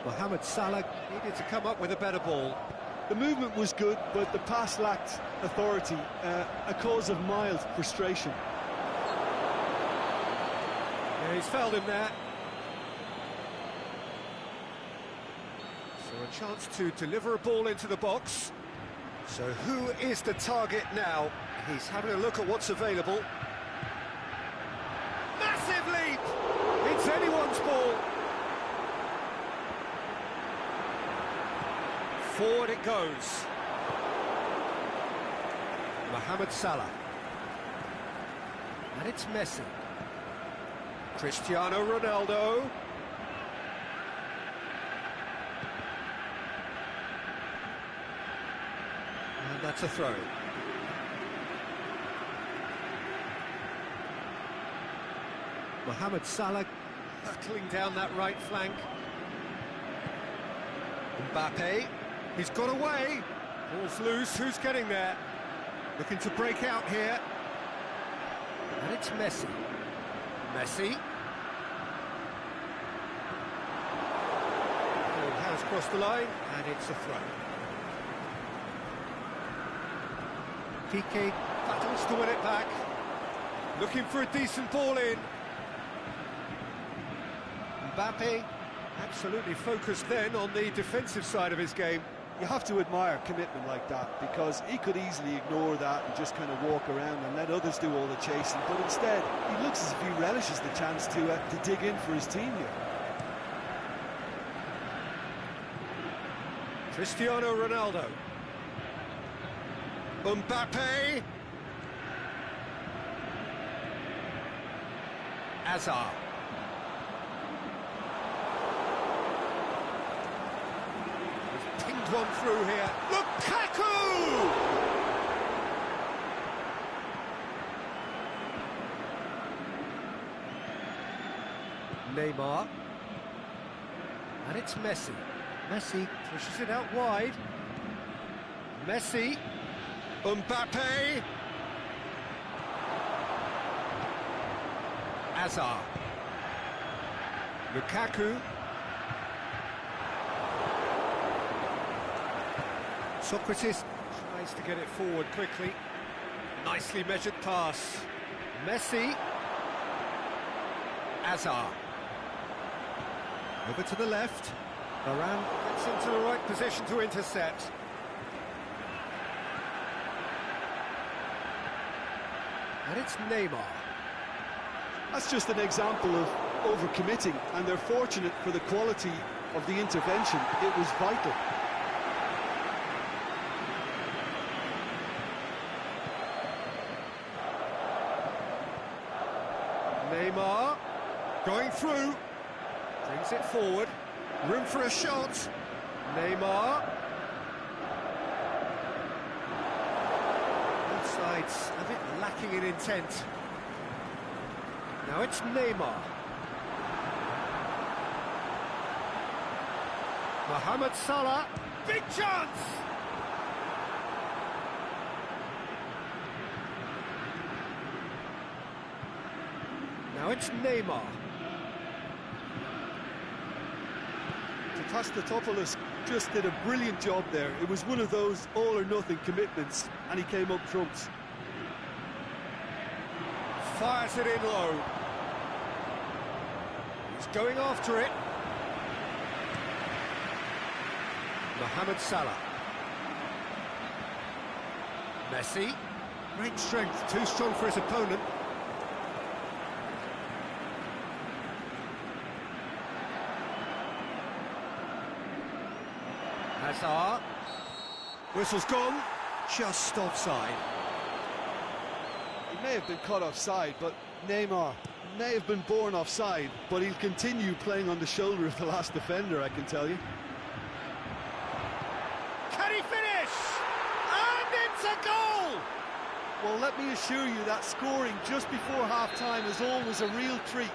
Mohamed Salah needed to come up with a better ball. The movement was good, but the pass lacked authority, a cause of mild frustration. Yeah, he's fouled him there. So a chance to deliver a ball into the box. So who is the target now? He's having a look at what's available. Massive leap! It's anyone's ball. Forward it goes. Mohamed Salah. And it's Messi. Cristiano Ronaldo. And that's a throw. Mohamed Salah hurtling down that right flank. Mbappe. He's got away. Ball's loose. Who's getting there? Looking to break out here. And it's Messi. Messi. Ball has crossed the line, and it's a throw. Piqué battles to win it back. Looking for a decent ball in. Mbappe absolutely focused then on the defensive side of his game. You have to admire commitment like that, because he could easily ignore that and just kind of walk around and let others do all the chasing, but instead he looks as if he relishes the chance to dig in for his team here. Cristiano Ronaldo. Mbappe. Hazard. Pinged one through here. Lukaku! Neymar. And it's Messi. Messi pushes it out wide. Messi. Mbappe. Hazard. Lukaku. Socrates tries to get it forward quickly. Nicely measured pass. Messi. Hazard. Over to the left. Varane gets into the right position to intercept. And it's Neymar. That's just an example of overcommitting, and they're fortunate for the quality of the intervention. It was vital. Neymar going through, brings it forward, room for a shot. Neymar. Both sides a bit lacking in intent. Now it's Neymar. Mohamed Salah, big chance! Now it's Neymar. Tatastotopoulos Just did a brilliant job there. It was one of those all-or-nothing commitments, and he came up trumps. Fires it in low. He's going after it. Mohamed Salah. Messi. Great strength, too strong for his opponent. Hazard. Whistle's gone. Just offside. He may have been caught offside, but Neymar may have been born offside, but he'll continue playing on the shoulder of the last defender, I can tell you. Can he finish? And it's a goal! Well, let me assure you that scoring just before half-time is always a real treat.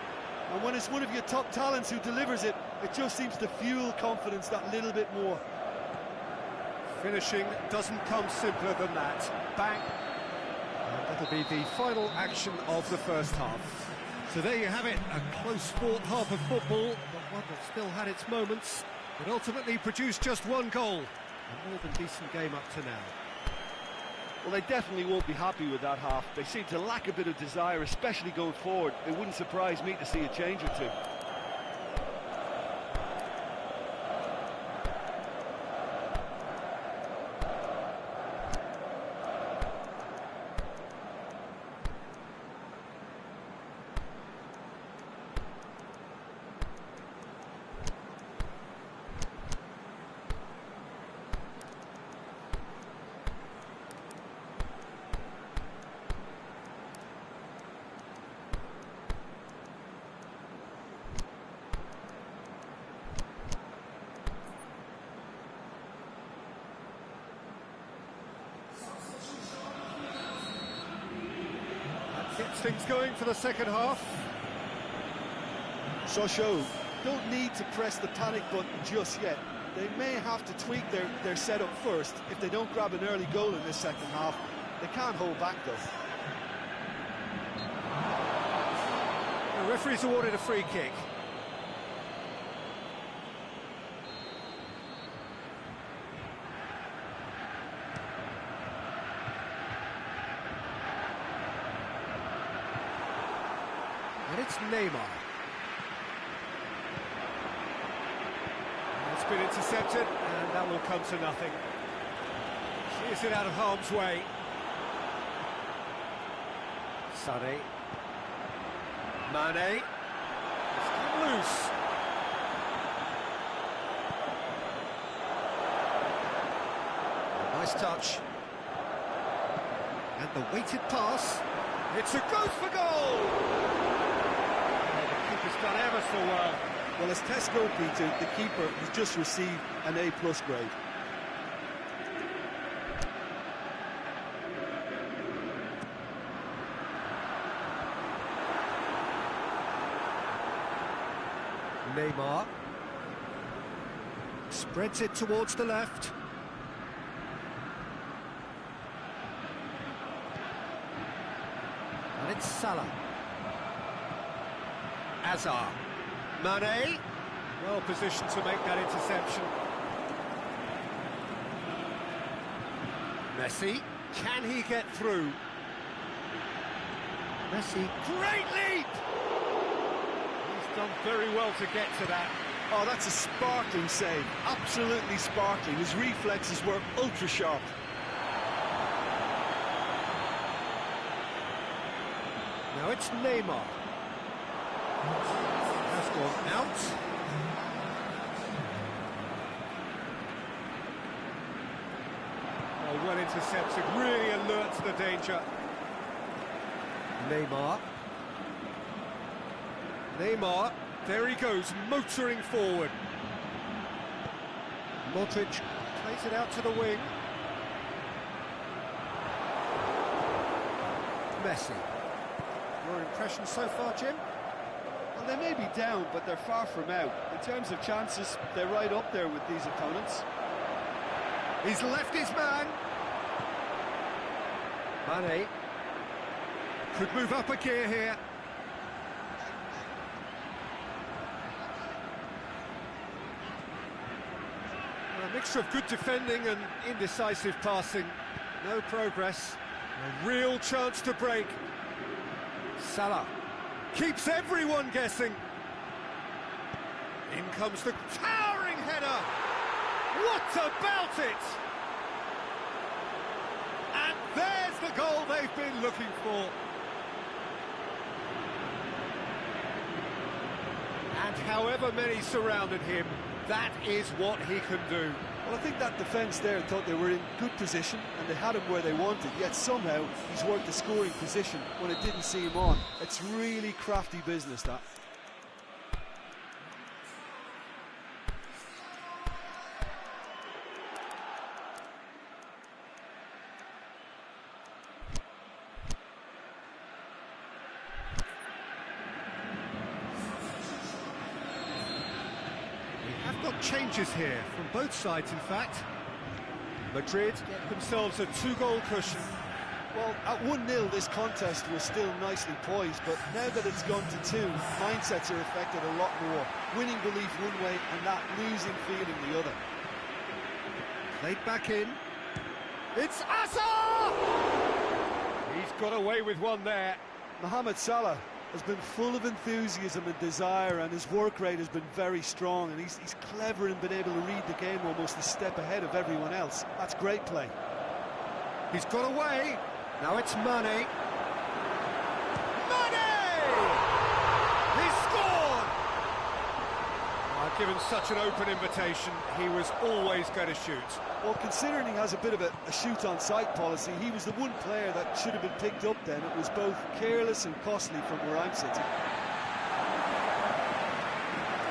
And when it's one of your top talents who delivers it, it just seems to fuel confidence that little bit more. Finishing doesn't come simpler than that. Bang! And that'll be the final action of the first half. So there you have it, a close-fought half of football, but one that still had its moments, but ultimately produced just one goal. A more than decent game up to now. Well, they definitely won't be happy with that half. They seem to lack a bit of desire, especially going forward. It wouldn't surprise me to see a change or two. Gets things going for the second half. Sochaux don't need to press the panic button just yet. They may have to tweak their setup first. If they don't grab an early goal in this second half, they can't hold back though. The referee's awarded a free kick. And it's Neymar. It's been intercepted, and that will come to nothing. Clears it out of harm's way. Sané. Mane. It's come loose. Nice touch. And the weighted pass. It's a go for goal! Keeper's done ever so well. Well, as test goal, Peter, the keeper has just received an A+ grade. Neymar spreads it towards the left. And it's Salah. Hazard. Mane, well positioned to make that interception. Messi, can he get through? Messi, great leap! He's done very well to get to that. Oh, that's a sparkling save, absolutely sparkling. His reflexes were ultra sharp. Now it's Neymar. Has gone out. Well intercepted, really alert to the danger. Neymar, there he goes, motoring forward. Modric plays it out to the wing. Messi. Your impression so far, Jim? Well, they may be down, but they're far from out. In terms of chances, they're right up there with these opponents. He's left his man. Mane could move up a gear here. Mixture of good defending and indecisive passing. No progress. A real chance to break. Salah keeps everyone guessing. In comes the towering header. What about it? And there's the goal they've been looking for. And however many surrounded him, that is what he can do. Well, I think that defence there thought they were in good position and they had him where they wanted, yet somehow he's worked the scoring position when it didn't see him on. It's really crafty business, that. Got changes here from both sides, in fact. Madrid get themselves a 2-goal cushion. Well, at 1-0 this contest was still nicely poised, but now that it's gone to 2, mindsets are affected a lot more. Winning belief one way and that losing feeling the other. Played back in. It's Asa! He's got away with one there. Mohamed Salah has been full of enthusiasm and desire, and his work rate has been very strong, and he's clever and been able to read the game almost a step ahead of everyone else. That's great play. He's got away. Now it's Mane. Mane! He's scored! I've given such an open invitation, he was always going to shoot. Well, considering he has a bit of a shoot-on-sight policy, he was the one player that should have been picked up then. It was both careless and costly from where I'm sitting.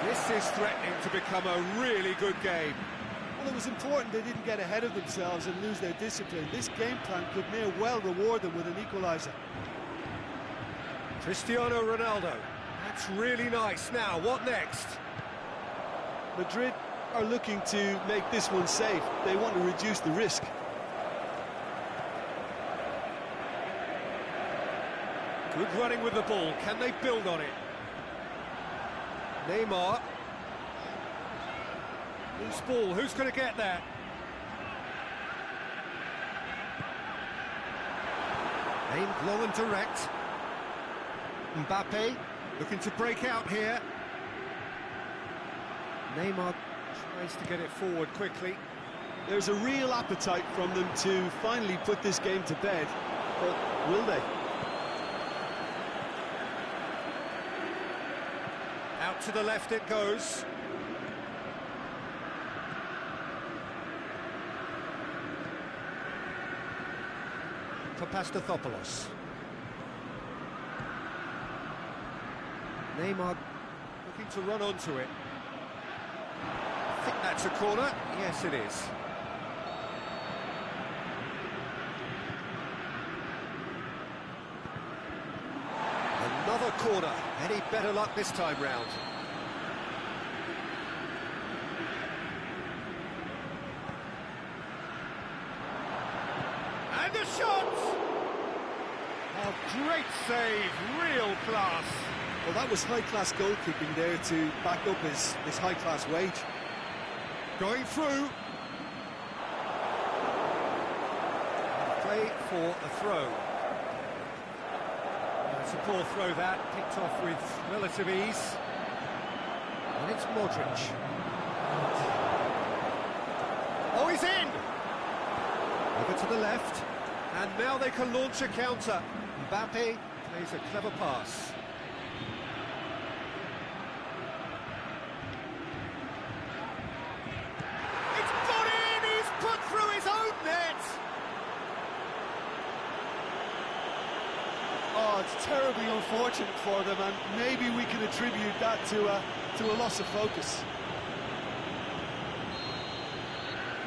This is threatening to become a really good game. Well, it was important they didn't get ahead of themselves and lose their discipline. This game plan could now well reward them with an equaliser. Cristiano Ronaldo. That's really nice. Now, what next? Madrid are looking to make this one safe. They want to reduce the risk. Good running with the ball. Can they build on it? Neymar. Loose ball. Who's going to get that? Aimed long and direct. Mbappe looking to break out here. Neymar tries to get it forward quickly. There's a real appetite from them to finally put this game to bed, but will they? Out to the left it goes. Papastathopoulos. Neymar looking to run onto it. I think that's a corner. Yes, it is. Another corner. Any better luck this time round? And a shot! Oh, great save, real class. Well, that was high-class goalkeeping there to back up his high-class wage. Going through. Play for a throw. It's a poor throw that, picked off with relative ease. And it's Modric. Oh, he's in! Over to the left. And now they can launch a counter. Mbappe plays a clever pass. Oh, it's terribly unfortunate for them, and maybe we can attribute that to a loss of focus.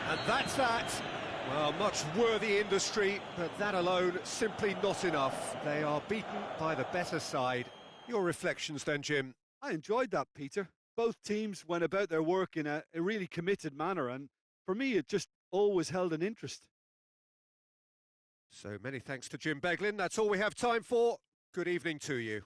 And that's that. Well, much worthy industry, but that alone simply not enough. They are beaten by the better side. Your reflections then, Jim? I enjoyed that, Peter. Both teams went about their work in a really committed manner, and for me it just always held an interest. So many thanks to Jim Beglin. That's all we have time for. Good evening to you.